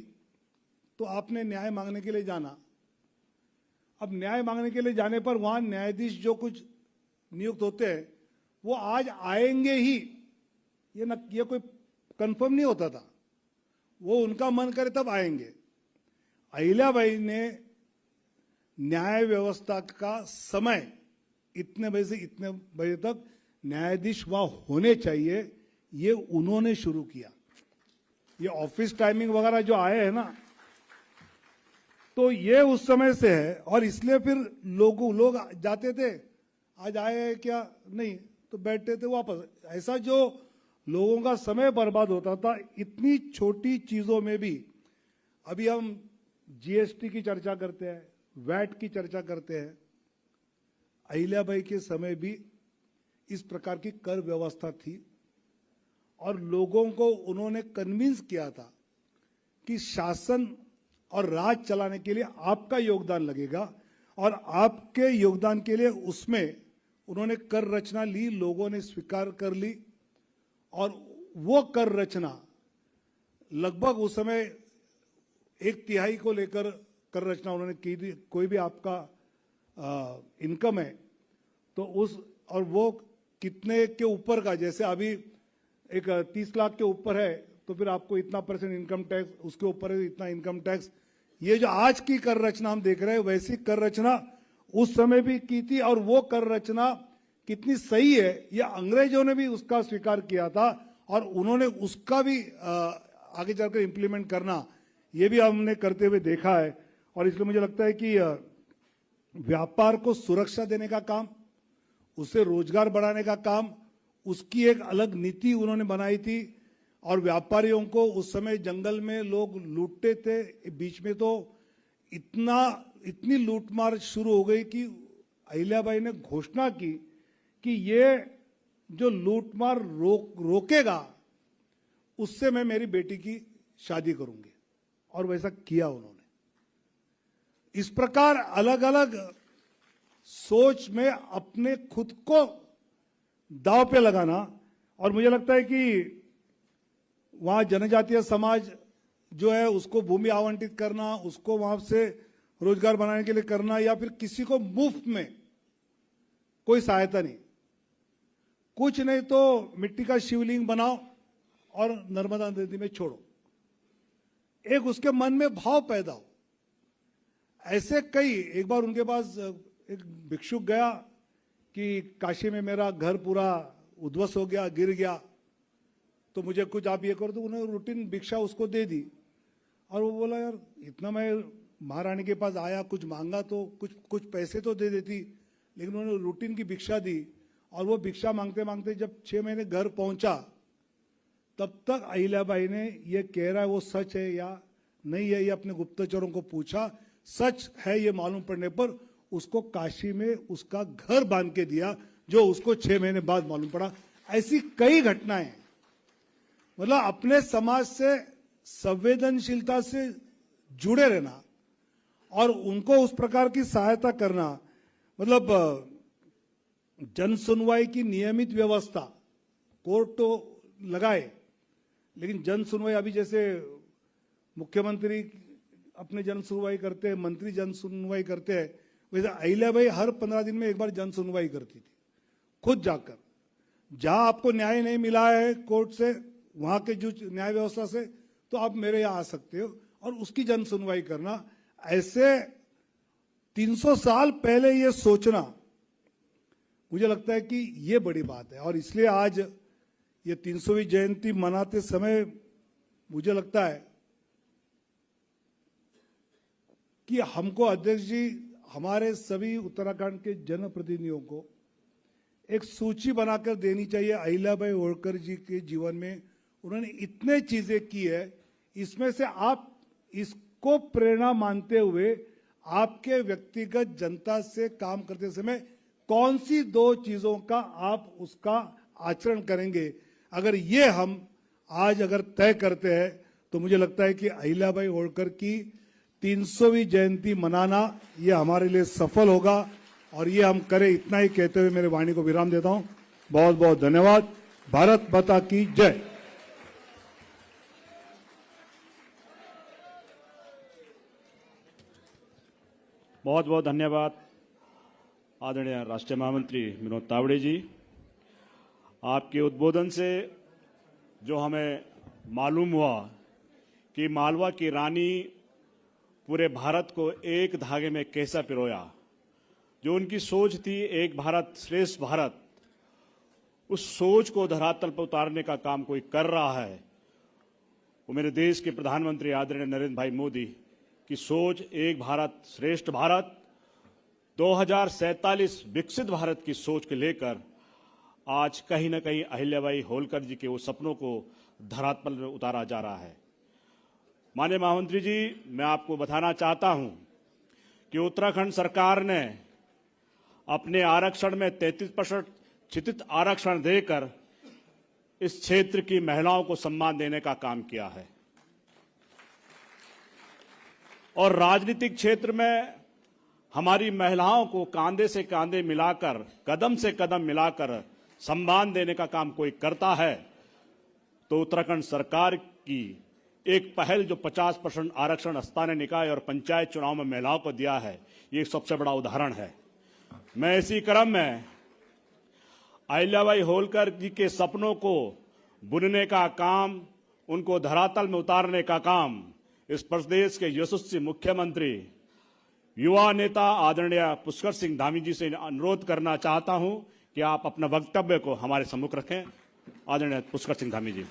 तो आपने न्याय मांगने के लिए जाना। अब न्याय मांगने के लिए जाने पर वहां न्यायाधीश जो कुछ नियुक्त होते हैं वो आज आएंगे ही, ये कोई कंफर्म नहीं होता था, वो उनका मन करे तब आएंगे। अहिल्याबाई ने न्याय व्यवस्था का समय इतने बजे से इतने बजे तक न्यायाधीश वहां होने चाहिए, ये उन्होंने शुरू किया। ये ऑफिस टाइमिंग वगैरह जो आए हैं ना, तो ये उस समय से है। और इसलिए फिर लोग जाते थे, आज आए हैं क्या, नहीं तो बैठते थे वापस। ऐसा जो लोगों का समय बर्बाद होता था इतनी छोटी चीजों में भी। अभी हम जीएसटी की चर्चा करते हैं, वैट की चर्चा करते हैं। अहिल्याबाई के समय भी इस प्रकार की कर व्यवस्था थी और लोगों को उन्होंने कन्विंस किया था कि शासन और राज चलाने के लिए आपका योगदान लगेगा, और आपके योगदान के लिए उसमें उन्होंने कर रचना ली, लोगों ने स्वीकार कर ली। और वो कर रचना लगभग उस समय 1/3 को लेकर कर रचना उन्होंने की थी। कोई भी आपका इनकम है तो उस, और वो कितने के ऊपर का, जैसे अभी एक 30 लाख के ऊपर है तो फिर आपको इतना % इनकम टैक्स, उसके ऊपर है इतना इनकम टैक्स। ये जो आज की कर रचना हम देख रहे हैं, वैसी कर रचना उस समय भी की थी। और वो कर रचना कितनी सही है ये अंग्रेजों ने भी उसका स्वीकार किया था, और उन्होंने उसका भी आगे चलकर इंप्लीमेंट करना, ये भी हमने करते हुए देखा है। और इसलिए मुझे लगता है कि व्यापार को सुरक्षा देने का काम, उसे रोजगार बढ़ाने का काम, उसकी एक अलग नीति उन्होंने बनाई थी। और व्यापारियों को उस समय जंगल में लोग लूटते थे, बीच में तो इतनी लूटमार शुरू हो गई कि अहिल्याबाई ने घोषणा की कि ये जो लूटमार रोकेगा उससे मैं मेरी बेटी की शादी करूंगी, और वैसा किया उन्होंने। इस प्रकार अलग अलग सोच में अपने खुद को दांव पे लगाना। और मुझे लगता है कि वहां जनजातीय समाज जो है उसको भूमि आवंटित करना, उसको वहां से रोजगार बनाने के लिए करना, या फिर किसी को मुफ्त में कोई सहायता नहीं, कुछ नहीं तो मिट्टी का शिवलिंग बनाओ और नर्मदा नदी में छोड़ो, एक उसके मन में भाव पैदा हो। ऐसे कई, एक बार उनके पास एक भिक्षुक गया कि काशी में मेरा घर पूरा उद्ध्वस्त हो गया, गिर गया, तो मुझे कुछ आप ये करो। तो उन्होंने रूटीन भिक्षा उसको दे दी। और वो बोला यार इतना मैं महारानी के पास आया, कुछ मांगा तो कुछ पैसे तो दे देती, लेकिन उन्होंने रूटीन की भिक्षा दी। और वो भिक्षा मांगते मांगते जब 6 महीने घर पहुंचा, तब तक अहिल्याबाई ने ये कह रहा है वो सच है या नहीं है, ये अपने गुप्तचरों को पूछा। सच है ये मालूम पड़ने पर उसको काशी में उसका घर बांध के दिया, जो उसको 6 महीने बाद मालूम पड़ा। ऐसी कई घटनाएं, मतलब अपने समाज से संवेदनशीलता से जुड़े रहना और उनको उस प्रकार की सहायता करना। मतलब जन सुनवाई की नियमित व्यवस्था, कोर्ट तो लगाए, लेकिन जन सुनवाई, अभी जैसे मुख्यमंत्री अपने जन सुनवाई करते हैं, मंत्री जन सुनवाई करते हैं, वैसे अहिल्याबाई हर 15 दिन में एक बार जन सुनवाई करती थी, खुद जाकर। जहां आपको न्याय नहीं मिला है कोर्ट से, वहां के जो न्याय व्यवस्था से, तो आप मेरे यहां आ सकते हो और उसकी जन सुनवाई करना। ऐसे 300 साल पहले ये सोचना, मुझे लगता है कि ये बड़ी बात है। और इसलिए आज ये 300वीं जयंती मनाते समय मुझे लगता है कि हमको, अध्यक्ष जी, हमारे सभी उत्तराखंड के जनप्रतिनिधियों को एक सूची बनाकर देनी चाहिए अहिल्याबाई होळकर जी के जीवन में उन्होंने इतने चीजें की है, इसमें से आप इसको प्रेरणा मानते हुए आपके व्यक्तिगत जनता से काम करते समय कौन सी 2 चीजों का आप उसका आचरण करेंगे? अगर ये हम आज अगर तय करते हैं तो मुझे लगता है कि अहिल्याबाई होलकर की 300वीं जयंती मनाना ये हमारे लिए सफल होगा, और ये हम करें। इतना ही कहते हुए मेरे वाणी को विराम देता हूं। बहुत बहुत धन्यवाद। भारत माता की जय। बहुत बहुत धन्यवाद आदरणीय राष्ट्रीय महामंत्री विनोद तावड़े जी। आपके उद्बोधन से जो हमें मालूम हुआ कि मालवा की रानी पूरे भारत को एक धागे में कैसा पिरोया, जो उनकी सोच थी एक भारत श्रेष्ठ भारत, उस सोच को धरातल पर उतारने का काम कोई कर रहा है। वो मेरे देश के प्रधानमंत्री आदरणीय नरेंद्र भाई मोदी की सोच एक भारत श्रेष्ठ भारत 2047 विकसित भारत की सोच को लेकर आज कहीं न कहीं अहिल्याबाई होलकर जी के वो सपनों को धरातल में उतारा जा रहा है। माननीय महामंत्री जी, मैं आपको बताना चाहता हूं कि उत्तराखंड सरकार ने अपने आरक्षण में 33% क्षितिज आरक्षण देकर इस क्षेत्र की महिलाओं को सम्मान देने का काम किया है, और राजनीतिक क्षेत्र में हमारी महिलाओं को कांधे से कांधे मिलाकर, कदम से कदम मिलाकर सम्मान देने का काम कोई करता है तो उत्तराखंड सरकार की एक पहल जो 50% आरक्षण स्थानीय निकाय और पंचायत चुनाव में महिलाओं को दिया है, ये सबसे बड़ा उदाहरण है। मैं इसी क्रम में अहिल्याबाई होलकर जी के सपनों को बुनने का काम, उनको धरातल में उतारने का काम इस प्रदेश के यशस्वी मुख्यमंत्री युवा नेता आदरणीय पुष्कर सिंह धामी जी से अनुरोध करना चाहता हूं कि आप अपना वक्तव्य को हमारे सम्मुख रखें। आदरणीय पुष्कर सिंह धामी जी।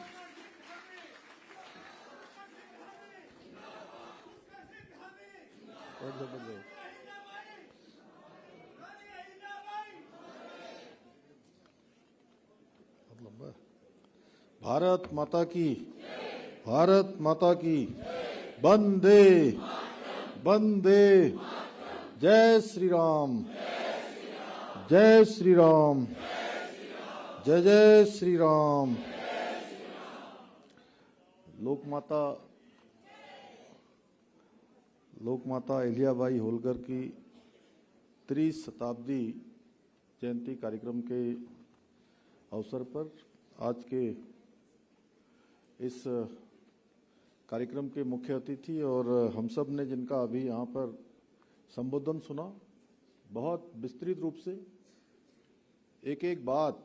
भारत माता की, भारत माता की, वंदे वंदे, जय श्री राम, जय श्री राम, जय जय श्री राम। लोकमाता अहिल्याबाई होलकर की 30 शताब्दी जयंती कार्यक्रम के अवसर पर आज के इस कार्यक्रम के मुख्य अतिथि और हम सब ने जिनका अभी यहाँ पर संबोधन सुना, बहुत विस्तृत रूप से एक एक बात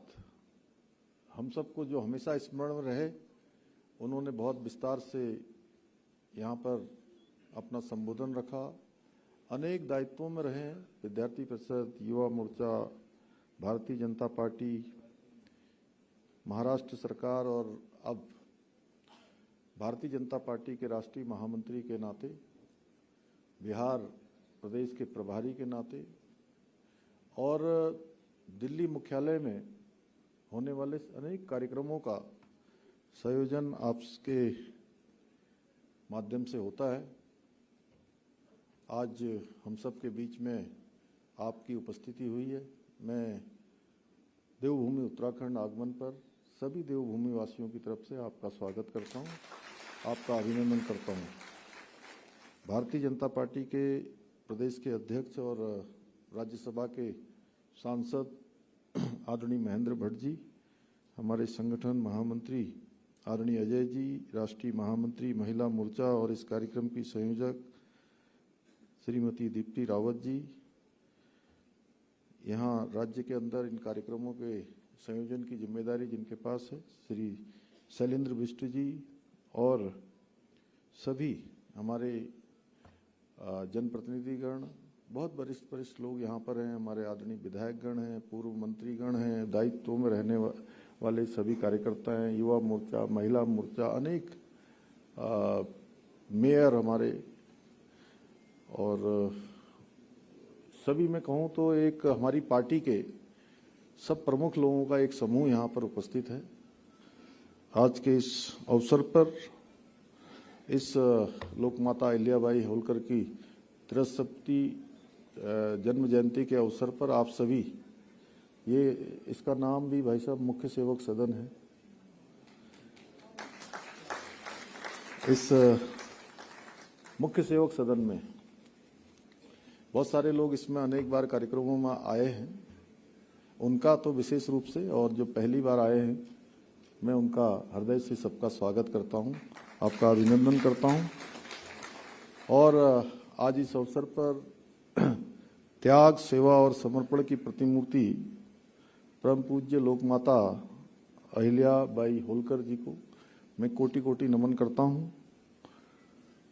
हम सबको जो हमेशा स्मरण में रहे, उन्होंने बहुत विस्तार से यहाँ पर अपना संबोधन रखा। अनेक दायित्वों में रहे हैं, विद्यार्थी परिषद, युवा मोर्चा, भारतीय जनता पार्टी, महाराष्ट्र सरकार और अब भारतीय जनता पार्टी के राष्ट्रीय महामंत्री के नाते, बिहार प्रदेश के प्रभारी के नाते और दिल्ली मुख्यालय में होने वाले अनेक कार्यक्रमों का संयोजन आपके माध्यम से होता है। आज हम सब के बीच में आपकी उपस्थिति हुई है। मैं देवभूमि उत्तराखंड आगमन पर सभी देवभूमि वासियों की तरफ से आपका स्वागत करता हूं, आपका अभिनंदन करता हूं। भारतीय जनता पार्टी के प्रदेश के अध्यक्ष और राज्यसभा के सांसद आदरणीय महेंद्र भट्ट जी, हमारे संगठन महामंत्री आदरणीय अजय जी, राष्ट्रीय महामंत्री महिला मोर्चा और इस कार्यक्रम की संयोजक श्रीमती दीप्ति रावत जी, यहाँ राज्य के अंदर इन कार्यक्रमों के संयोजन की जिम्मेदारी जिनके पास है, श्री शैलेंद्र बिष्ट जी और सभी हमारे जनप्रतिनिधिगण, बहुत वरिष्ठ लोग यहाँ पर हैं, हमारे आदरणीय विधायकगण हैं, पूर्व मंत्रीगण हैं, दायित्वों में रहने वाले सभी कार्यकर्ता हैं, युवा मोर्चा, महिला मोर्चा, अनेक मेयर हमारे, और सभी मैं कहूँ तो एक हमारी पार्टी के सब प्रमुख लोगों का एक समूह यहाँ पर उपस्थित है। आज के इस अवसर पर इस लोकमाता अहिल्याबाई होलकर की 63वीं जन्म जयंती के अवसर पर आप सभी, ये इसका नाम भी भाई साहब मुख्य सेवक सदन है। इस मुख्य सेवक सदन में बहुत सारे लोग इसमें अनेक बार कार्यक्रमों में आए हैं, उनका तो विशेष रूप से, और जो पहली बार आए हैं मैं उनका हृदय से सबका स्वागत करता हूं, आपका अभिनंदन करता हूं। और आज इस अवसर पर त्याग, सेवा और समर्पण की प्रतिमूर्ति परम पूज्य लोकमाता अहिल्याबाई होलकर जी को मैं कोटि कोटि नमन करता हूं।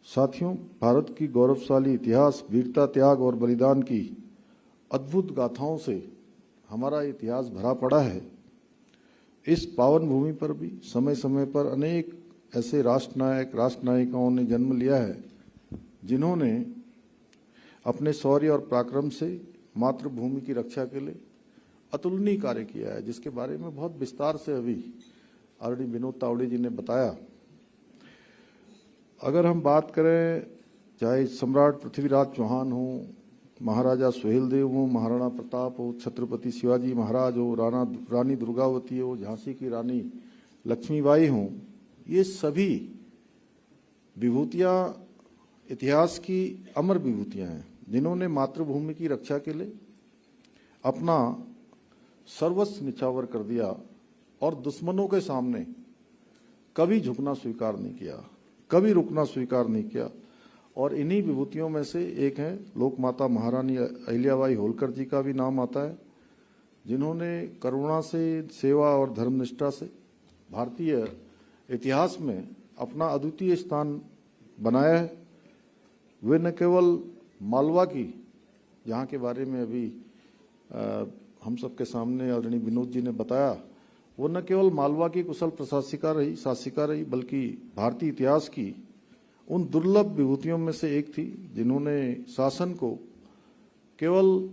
साथियों, भारत की गौरवशाली इतिहास, वीरता, त्याग और बलिदान की अद्भुत गाथाओं से हमारा इतिहास भरा पड़ा है। इस पावन भूमि पर भी समय समय पर अनेक ऐसे राष्ट्रनायक, राष्ट्रनायिकाओं ने जन्म लिया है जिन्होंने अपने शौर्य और पराक्रम से मातृभूमि की रक्षा के लिए अतुलनीय कार्य किया है, जिसके बारे में बहुत विस्तार से अभी आदरणीय विनोद तावड़े जी ने बताया। अगर हम बात करें, चाहे सम्राट पृथ्वीराज चौहान हो, महाराजा सुहेलदेव हो, महाराणा प्रताप हो, छत्रपति शिवाजी महाराज हो, रानी दुर्गावती हो, झांसी की रानी लक्ष्मीबाई हो, ये सभी विभूतियां इतिहास की अमर विभूतियां हैं जिन्होंने मातृभूमि की रक्षा के लिए अपना सर्वस्व निछावर कर दिया और दुश्मनों के सामने कभी झुकना स्वीकार नहीं किया, कभी रुकना स्वीकार नहीं किया। और इन्हीं विभूतियों में से एक है लोकमाता महारानी अहिल्याबाई होलकर जी का भी नाम आता है, जिन्होंने करुणा से, सेवा और धर्मनिष्ठा से भारतीय इतिहास में अपना अद्वितीय स्थान बनाया है। वे न केवल मालवा की, जहाँ के बारे में अभी हम सबके सामने आदरणीय विनोद जी ने बताया, वो न केवल मालवा की कुशल प्रशासिका रही, बल्कि भारतीय इतिहास की उन दुर्लभ विभूतियों में से एक थी जिन्होंने शासन को केवल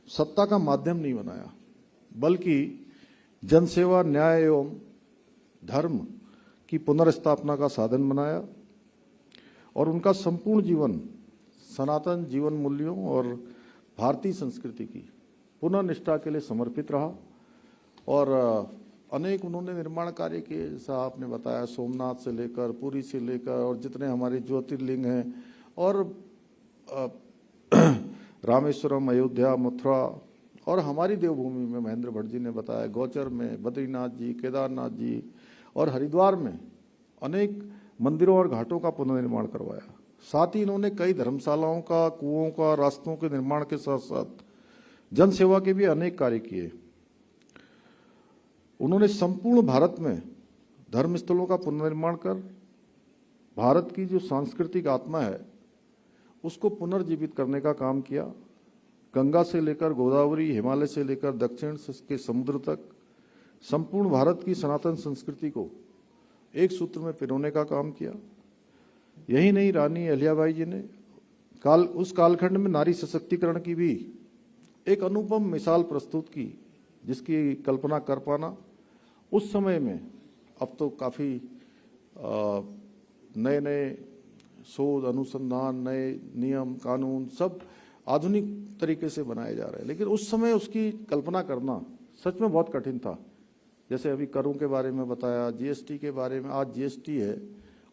सत्ता का माध्यम नहीं बनाया, बल्कि जनसेवा, न्याय एवं धर्म की पुनर्स्थापना का साधन बनाया। और उनका संपूर्ण जीवन सनातन जीवन मूल्यों और भारतीय संस्कृति की पुनर्निष्ठा के लिए समर्पित रहा। और अनेक उन्होंने निर्माण कार्य किए, जैसा आपने बताया, सोमनाथ से लेकर, पुरी से लेकर, और जितने हमारे ज्योतिर्लिंग हैं, और रामेश्वरम, अयोध्या, मथुरा, और हमारी देवभूमि में महेंद्र भट्ट जी ने बताया, गौचर में बद्रीनाथ जी, केदारनाथ जी, और हरिद्वार में अनेक मंदिरों और घाटों का पुनर्निर्माण करवाया। साथ ही इन्होंने कई धर्मशालाओं का, कुओं का, रास्तों के निर्माण के साथ साथ जनसेवा के भी अनेक कार्य किए। उन्होंने संपूर्ण भारत में धर्मस्थलों का पुनर्निर्माण कर भारत की जो सांस्कृतिक आत्मा है उसको पुनर्जीवित करने का काम किया। गंगा से लेकर गोदावरी, हिमालय से लेकर दक्षिण के समुद्र तक संपूर्ण भारत की सनातन संस्कृति को एक सूत्र में पिरोने का काम किया। यही नहीं, रानी अहिल्याबाई जी ने उस कालखंड में नारी सशक्तिकरण की भी एक अनुपम मिसाल प्रस्तुत की, जिसकी कल्पना कर पाना उस समय में, अब तो काफ़ी नए नए शोध, अनुसंधान, नए नियम, कानून सब आधुनिक तरीके से बनाए जा रहे हैं, लेकिन उस समय उसकी कल्पना करना सच में बहुत कठिन था। जैसे अभी करों के बारे में बताया, जीएसटी के बारे में, आज जीएसटी है,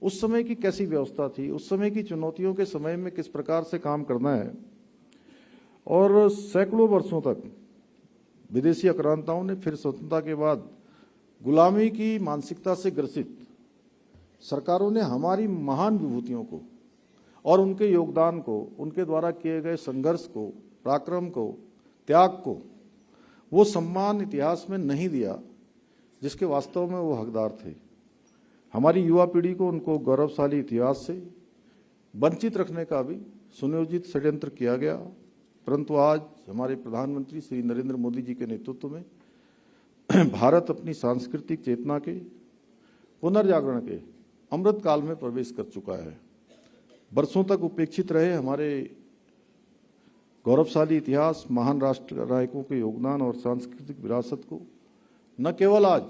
उस समय की कैसी व्यवस्था थी, उस समय की चुनौतियों के समय में किस प्रकार से काम करना है। और सैकड़ों वर्षों तक विदेशी आक्रांताओं ने फिर स्वतंत्रता के बाद गुलामी की मानसिकता से ग्रसित सरकारों ने हमारी महान विभूतियों को और उनके योगदान को, उनके द्वारा किए गए संघर्ष को, पराक्रम को, त्याग को वो सम्मान इतिहास में नहीं दिया जिसके वास्तव में वो हकदार थे। हमारी युवा पीढ़ी को उनको गौरवशाली इतिहास से वंचित रखने का भी सुनियोजित षड्यंत्र किया गया, परंतु आज हमारे प्रधानमंत्री श्री नरेंद्र मोदी जी के नेतृत्व में भारत अपनी सांस्कृतिक चेतना के पुनर्जागरण के अमृत काल में प्रवेश कर चुका है। वर्षों तक उपेक्षित रहे हमारे गौरवशाली इतिहास, महान राष्ट्र नायकों के योगदान और सांस्कृतिक विरासत को न केवल आज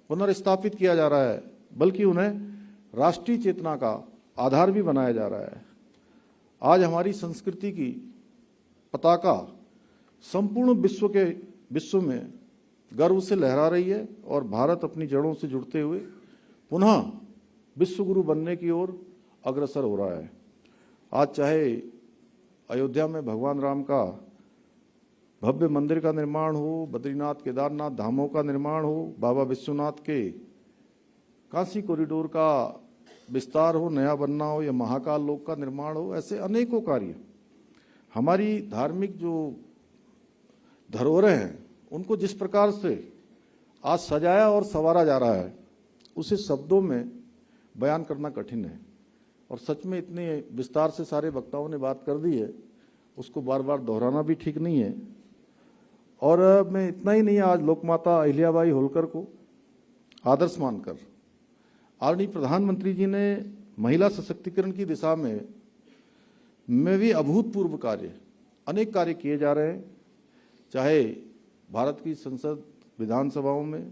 पुनर्स्थापित किया जा रहा है, बल्कि उन्हें राष्ट्रीय चेतना का आधार भी बनाया जा रहा है। आज हमारी संस्कृति की पताका संपूर्ण विश्व में गर्व से लहरा रही है और भारत अपनी जड़ों से जुड़ते हुए पुनः विश्व गुरु बनने की ओर अग्रसर हो रहा है। आज चाहे अयोध्या में भगवान राम का भव्य मंदिर का निर्माण हो, बद्रीनाथ केदारनाथ धामों का निर्माण हो, बाबा विश्वनाथ के काशी कॉरिडोर का विस्तार हो, नया बनना हो, या महाकाल लोक का निर्माण हो, ऐसे अनेकों कार्य हमारी धार्मिक जो धरोहरें हैं उनको जिस प्रकार से आज सजाया और संवारा जा रहा है, उसे शब्दों में बयान करना कठिन है। और सच में इतने विस्तार से सारे वक्ताओं ने बात कर दी है, उसको बार बार दोहराना भी ठीक नहीं है। और मैं इतना ही नहीं, आज लोकमाता अहिल्याबाई होलकर को आदर्श मानकर आदरणीय प्रधानमंत्री जी ने महिला सशक्तिकरण की दिशा में भी अभूतपूर्व कार्य, अनेक कार्य किए जा रहे हैं। चाहे भारत की संसद विधानसभाओं में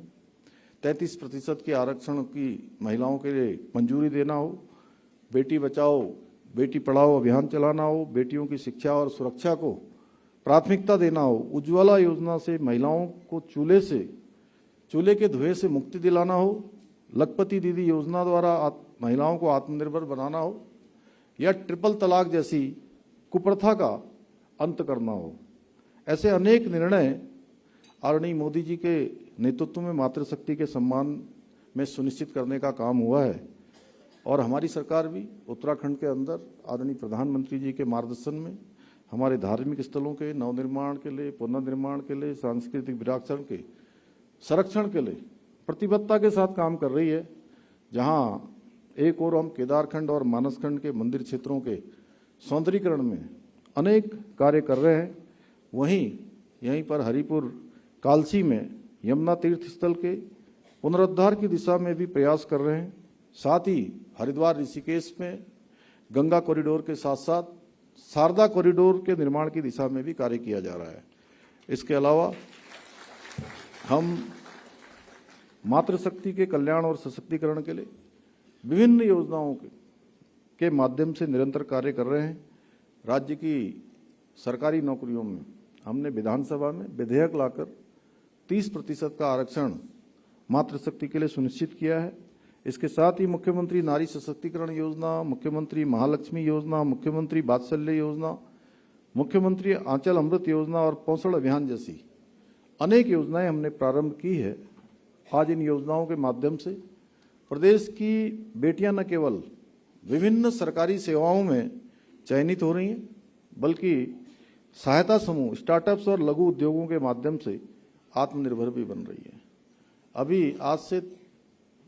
33% के आरक्षण की महिलाओं के लिए मंजूरी देना हो, बेटी बचाओ बेटी पढ़ाओ अभियान चलाना हो, बेटियों की शिक्षा और सुरक्षा को प्राथमिकता देना हो, उज्ज्वला योजना से महिलाओं को चूल्हे के धुएं से मुक्ति दिलाना हो, लखपति दीदी योजना द्वारा महिलाओं को आत्मनिर्भर बनाना हो, या ट्रिपल तलाक जैसी कुप्रथा का अंत करना हो। ऐसे अनेक निर्णय आदरणीय मोदी जी के नेतृत्व में मातृशक्ति के सम्मान में सुनिश्चित करने का काम हुआ है। और हमारी सरकार भी उत्तराखंड के अंदर आदरणीय प्रधानमंत्री जी के मार्गदर्शन में हमारे धार्मिक स्थलों के नवनिर्माण के लिए, पुनर्निर्माण के लिए, सांस्कृतिक विरासत के संरक्षण के लिए प्रतिबद्धता के साथ काम कर रही है। जहां एक और हम केदारखंड और मानसखंड के मंदिर क्षेत्रों के सौंदर्यीकरण में अनेक कार्य कर रहे हैं, वहीं यहीं पर हरिपुर कालसी में यमुना तीर्थ स्थल के पुनरुद्धार की दिशा में भी प्रयास कर रहे हैं। साथ ही हरिद्वार ऋषिकेश में गंगा कॉरिडोर के साथ साथ शारदा कॉरिडोर के निर्माण की दिशा में भी कार्य किया जा रहा है। इसके अलावा हम मातृशक्ति के कल्याण और सशक्तिकरण के लिए विभिन्न योजनाओं के माध्यम से निरंतर कार्य कर रहे हैं। राज्य की सरकारी नौकरियों में हमने विधानसभा में विधेयक लाकर 30% का आरक्षण मातृशक्ति के लिए सुनिश्चित किया है। इसके साथ ही मुख्यमंत्री नारी सशक्तिकरण योजना, मुख्यमंत्री महालक्ष्मी योजना, मुख्यमंत्री वात्सल्य योजना, मुख्यमंत्री आंचल अमृत योजना और पोषण अभियान जैसी अनेक योजनाएं हमने प्रारंभ की है। आज इन योजनाओं के माध्यम से प्रदेश की बेटियां न केवल विभिन्न सरकारी सेवाओं में चयनित हो रही हैं, बल्कि सहायता समूह, स्टार्टअप्स और लघु उद्योगों के माध्यम से आत्मनिर्भर भी बन रही है। अभी आज से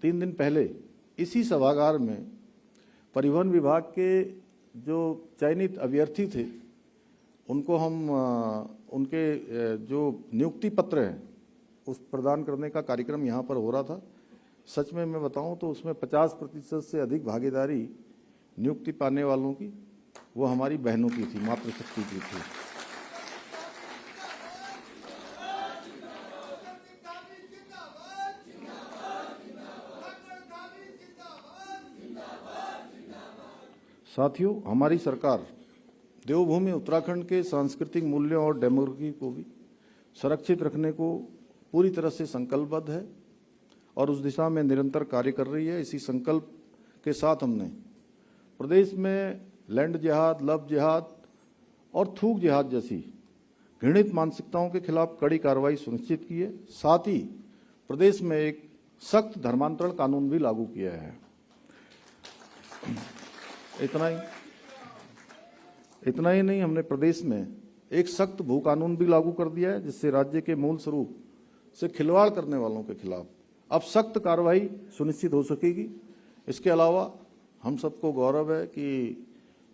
3 दिन पहले इसी सभागार में परिवहन विभाग के जो चयनित अभ्यर्थी थे उनको हम उनके जो नियुक्ति पत्र हैं उस प्रदान करने का कार्यक्रम यहाँ पर हो रहा था। सच में मैं बताऊं तो उसमें 50% से अधिक भागीदारी नियुक्ति पाने वालों की वो हमारी बहनों की थी, मातृशक्ति की थी। साथियों, हमारी सरकार देवभूमि उत्तराखंड के सांस्कृतिक मूल्यों और डेमोक्रेसी को भी सुरक्षित रखने को पूरी तरह से संकल्पबद्ध है और उस दिशा में निरंतर कार्य कर रही है। इसी संकल्प के साथ हमने प्रदेश में लैंड जिहाद, लव जिहाद और थूक जिहाद जैसी घृणित मानसिकताओं के खिलाफ कड़ी कार्रवाई सुनिश्चित की है। साथ ही प्रदेश में एक सख्त धर्मांतरण कानून भी लागू किया है। इतना ही नहीं, हमने प्रदेश में एक सख्त भू कानून भी लागू कर दिया है, जिससे राज्य के मूल स्वरूप से खिलवाड़ करने वालों के खिलाफ अब सख्त कार्रवाई सुनिश्चित हो सकेगी। इसके अलावा हम सबको गौरव है कि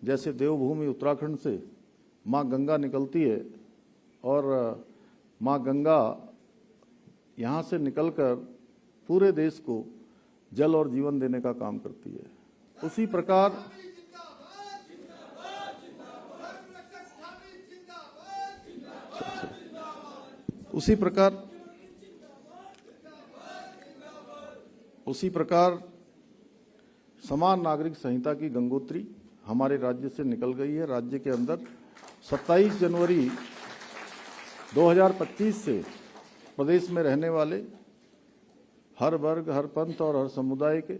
जैसे देवभूमि उत्तराखंड से मां गंगा निकलती है और मां गंगा यहां से निकलकर पूरे देश को जल और जीवन देने का काम करती है, उसी प्रकार उसी प्रकार समान नागरिक संहिता की गंगोत्री हमारे राज्य से निकल गई है। राज्य के अंदर 27 जनवरी 2025 से प्रदेश में रहने वाले हर वर्ग, हर पंथ और हर समुदाय के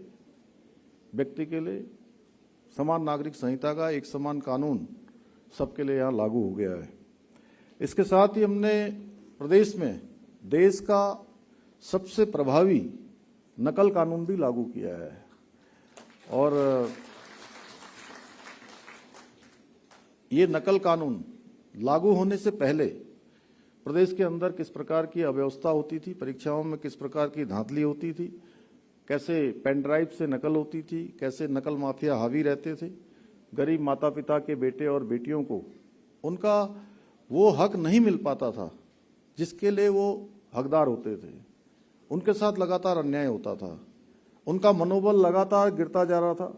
व्यक्ति के लिए समान नागरिक संहिता का एक समान कानून सबके लिए यहाँ लागू हो गया है। इसके साथ ही हमने प्रदेश में देश का सबसे प्रभावी नकल कानून भी लागू किया है। और ये नकल कानून लागू होने से पहले प्रदेश के अंदर किस प्रकार की अव्यवस्था होती थी, परीक्षाओं में किस प्रकार की धांधली होती थी, कैसे पेन ड्राइव से नकल होती थी, कैसे नकल माफिया हावी रहते थे, गरीब माता पिता के बेटे और बेटियों को उनका वो हक नहीं मिल पाता था जिसके लिए वो हकदार होते थे, उनके साथ लगातार अन्याय होता था, उनका मनोबल लगातार गिरता जा रहा था,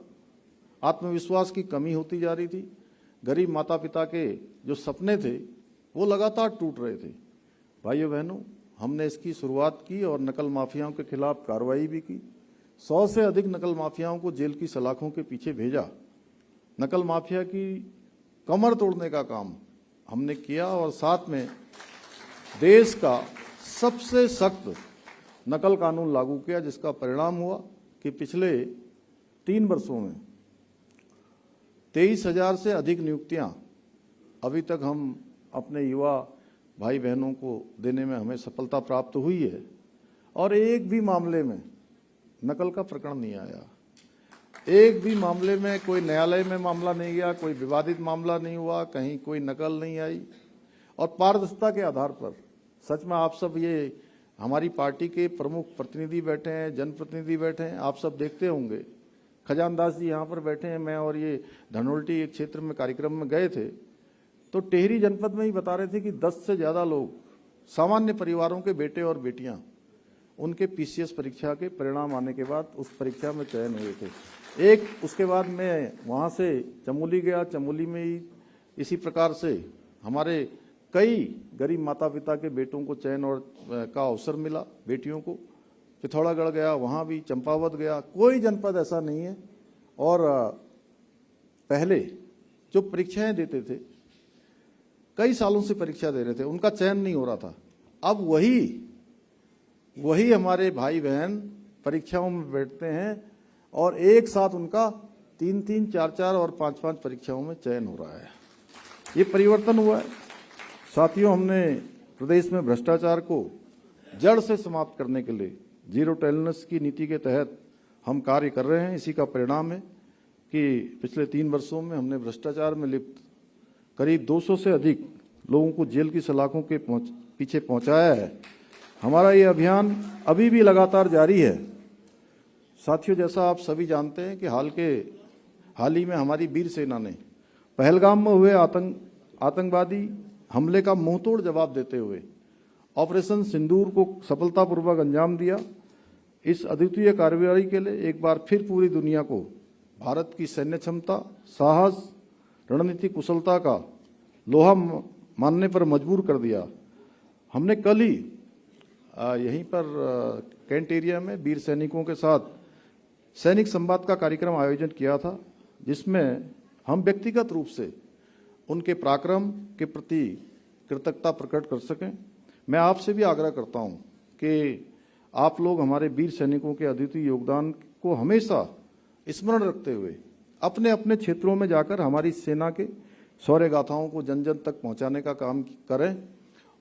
आत्मविश्वास की कमी होती जा रही थी, गरीब माता पिता के जो सपने थे वो लगातार टूट रहे थे। भाइयों बहनों, हमने इसकी शुरुआत की और नकल माफियाओं के खिलाफ कार्रवाई भी की। 100 से अधिक नकल माफियाओं को जेल की सलाखों के पीछे भेजा। नकल माफिया की कमर तोड़ने का काम हमने किया और साथ में देश का सबसे सख्त नकल कानून लागू किया, जिसका परिणाम हुआ कि पिछले 3 वर्षों में 23,000 से अधिक नियुक्तियां अभी तक हम अपने युवा भाई बहनों को देने में हमें सफलता प्राप्त हुई है और एक भी मामले में नकल का प्रकरण नहीं आया। एक भी मामले में कोई न्यायालय में मामला नहीं गया, कोई विवादित मामला नहीं हुआ, कहीं कोई नकल नहीं आई। और पारदर्शिता के आधार पर सच में आप सब, ये हमारी पार्टी के प्रमुख प्रतिनिधि बैठे हैं, जनप्रतिनिधि बैठे हैं, आप सब देखते होंगे, खजानदास जी यहाँ पर बैठे हैं, मैं और ये धनोल्टी एक क्षेत्र में कार्यक्रम में गए थे तो टिहरी जनपद में ही बता रहे थे कि 10 से ज्यादा लोग सामान्य परिवारों के बेटे और बेटियां उनके पीसीएस परीक्षा के परिणाम आने के बाद उस परीक्षा में चयन हुए थे। एक उसके बाद मैं वहां से चमोली गया, चमोली में ही इसी प्रकार से हमारे कई गरीब माता पिता के बेटों को चयन और का अवसर मिला, बेटियों को। पिथौरागढ़ गया, वहां भी चंपावत गया, कोई जनपद ऐसा नहीं है। और पहले जो परीक्षाएं देते थे, कई सालों से परीक्षा दे रहे थे, उनका चयन नहीं हो रहा था। अब वही हमारे भाई बहन परीक्षाओं में बैठते हैं और एक साथ उनका 3-3, 4-4 और 5-5 परीक्षाओं में चयन हो रहा है। ये परिवर्तन हुआ है। साथियों, हमने प्रदेश में भ्रष्टाचार को जड़ से समाप्त करने के लिए जीरो टॉलरेंस की नीति के तहत हम कार्य कर रहे हैं। इसी का परिणाम है कि पिछले 3 वर्षों में हमने भ्रष्टाचार में लिप्त करीब 200 से अधिक लोगों को जेल की सलाखों के पीछे पहुंचाया है। हमारा ये अभियान अभी भी लगातार जारी है। साथियों, जैसा आप सभी जानते हैं कि हाल ही में हमारी वीर सेना ने पहलगाम में हुए आतंकवादी हमले का मुंहतोड़ जवाब देते हुए ऑपरेशन सिंदूर को सफलतापूर्वक अंजाम दिया। इस अद्वितीय कार्रवाई के लिए एक बार फिर पूरी दुनिया को भारत की सैन्य क्षमता, साहस, रणनीतिक कुशलता का लोहा मानने पर मजबूर कर दिया। हमने कल ही यहीं पर कैंट एरिया में वीर सैनिकों के साथ सैनिक संवाद का कार्यक्रम आयोजन किया था, जिसमें हम व्यक्तिगत रूप से उनके पराक्रम के प्रति कृतज्ञता प्रकट कर सकें। मैं आपसे भी आग्रह करता हूं कि आप लोग हमारे वीर सैनिकों के अद्वितीय योगदान को हमेशा स्मरण रखते हुए अपने अपने क्षेत्रों में जाकर हमारी सेना के शौर्य गाथाओं को जन जन तक पहुंचाने का काम करें।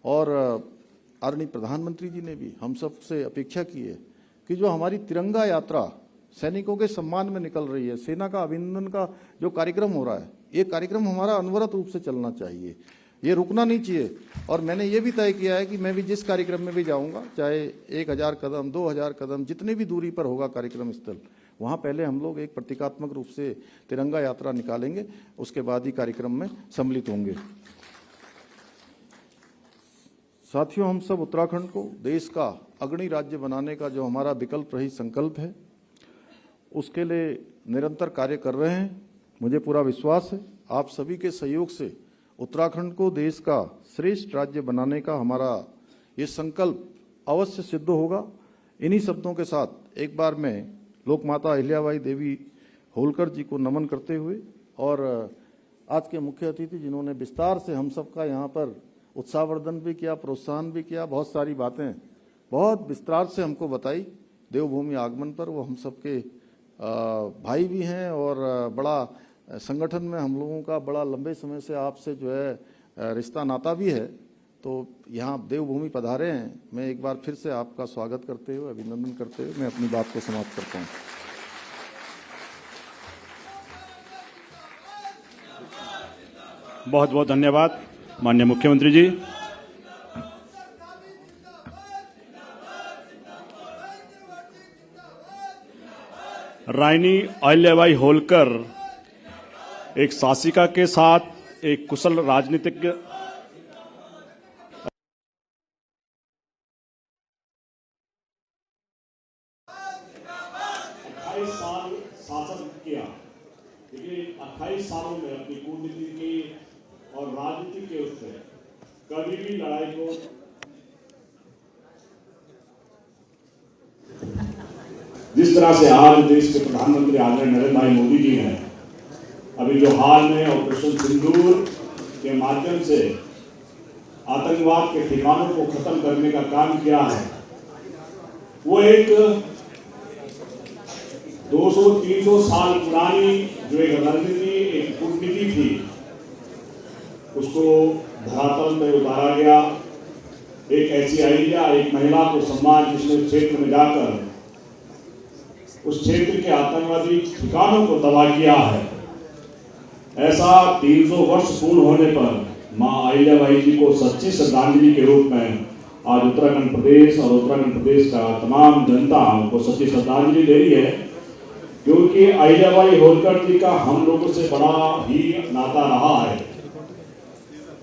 और आदरणीय प्रधानमंत्री जी ने भी हम सब से अपेक्षा की है कि जो हमारी तिरंगा यात्रा सैनिकों के सम्मान में निकल रही है, सेना का अभिनंदन का जो कार्यक्रम हो रहा है, ये कार्यक्रम हमारा अनवरत रूप से चलना चाहिए, ये रुकना नहीं चाहिए। और मैंने ये भी तय किया है कि मैं भी जिस कार्यक्रम में भी जाऊंगा, चाहे 1000 कदम, 2000 कदम, जितनी भी दूरी पर होगा कार्यक्रम स्थल, वहां पहले हम लोग एक प्रतीकात्मक रूप से तिरंगा यात्रा निकालेंगे, उसके बाद ही कार्यक्रम में सम्मिलित होंगे। साथियों, हम सब उत्तराखंड को देश का अग्रणी राज्य बनाने का जो हमारा विकल्प रहित संकल्प है, उसके लिए निरंतर कार्य कर रहे हैं। मुझे पूरा विश्वास है आप सभी के सहयोग से उत्तराखंड को देश का श्रेष्ठ राज्य बनाने का हमारा ये संकल्प अवश्य सिद्ध होगा। इन्हीं शब्दों के साथ एक बार मैं लोकमाता अहिल्याबाई देवी होलकर जी को नमन करते हुए और आज के मुख्य अतिथि जिन्होंने विस्तार से हम सबका यहाँ पर उत्साहवर्धन भी किया, प्रोत्साहन भी किया, बहुत सारी बातें बहुत विस्तार से हमको बताई देवभूमि आगमन पर, वो हम सबके भाई भी हैं और बड़ा संगठन में हम लोगों का बड़ा लंबे समय से आपसे जो है रिश्ता नाता भी है। तो यहाँ देवभूमि पधारे हैं, मैं एक बार फिर से आपका स्वागत करते हुए, अभिनंदन करते हुए मैं अपनी बात को समाप्त करता हूँ। बहुत बहुत धन्यवाद माननीय मुख्यमंत्री जी। रानी अहिल्याबाई होलकर एक शासिका के साथ एक कुशल राजनीतिज्ञ, साल शासन किया, लेकिन 28 सालों में अपनी कूटनीति की और राजनीति के उससे कभी भी लड़ाई को जिस तरह से आज देश के प्रधानमंत्री आदरणीय नरेंद्र भाई मोदी जी ने अभी जो हाल में ऑपरेशन सिंदूर के माध्यम से आतंकवाद के ठिकानों को खत्म करने का काम किया है, वो एक 200-300 साल पुरानी जो एक रणनीति, एक कूटनीति थी, उसको धरातल पे उतारा गया। एक ऐसी अहिल्या, एक महिला को सम्मान जिसने क्षेत्र में जाकर उस क्षेत्र के आतंकवादी ठिकानों को तबाह किया है। ऐसा 300 वर्ष पूर्ण होने पर मां अहिल्याबाई जी को सच्ची श्रद्धांजलि के रूप में आज उत्तराखंड प्रदेश और उत्तराखंड प्रदेश का तमाम जनता उनको सच्ची श्रद्धांजलि दे रही है, क्योंकि अहिल्याबाई होलकर जी का हम लोगों से बड़ा ही नाता रहा है।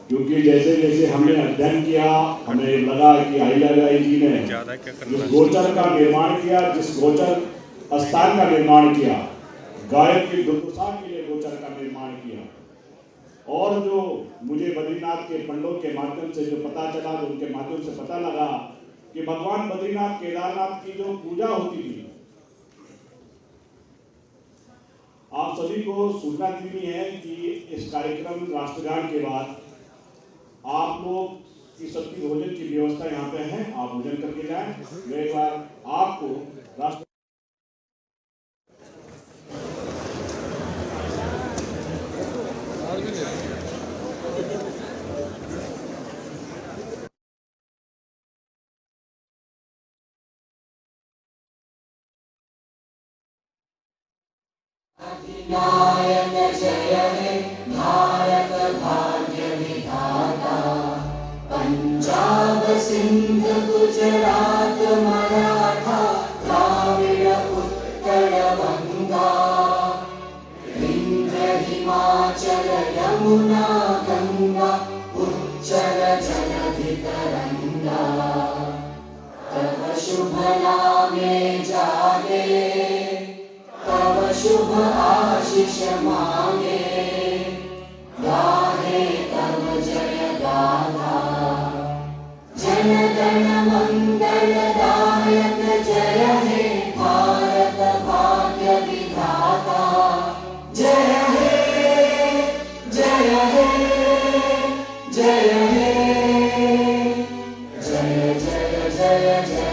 क्योंकि जैसे जैसे हमने अध्ययन किया, हमें लगा कि अहिल्याबाई जी ने जिस गोचर का निर्माण किया, जिस गोचर स्थान का निर्माण किया, गायक की दुर्दशा के लिए गोचर का निर्माण किया, और जो मुझे बद्रीनाथ के पंडों के माध्यम से जो पता चला, जो उनके माध्यम से पता लगा कि भगवान बद्रीनाथ केदारनाथ की जो पूजा होती थी, आप सभी को सूचना दी है कि इस कार्यक्रम राष्ट्रगान के बाद आप लोग की सबकी भोजन की व्यवस्था यहाँ पे है, आप भोजन करके जाएं। मैं एक बार आपको राष्ट्र नायक जय हे भारत भाग्य विधाता, पंजाब सिंध गुजरात मराठा द्राविड़ उत्कल बंगा, विंध्य हिमाचल यमुना गंगा उच्चल जलधि तरंगा, तव शुभ नामे जागे, तव शुभ आशीष मांगे, गाहे तव जय गाथा, जन गण मंगल दायक जय हे भारत भाग्य विधाता, जय हे जय हे जय हे जय जय जय जय।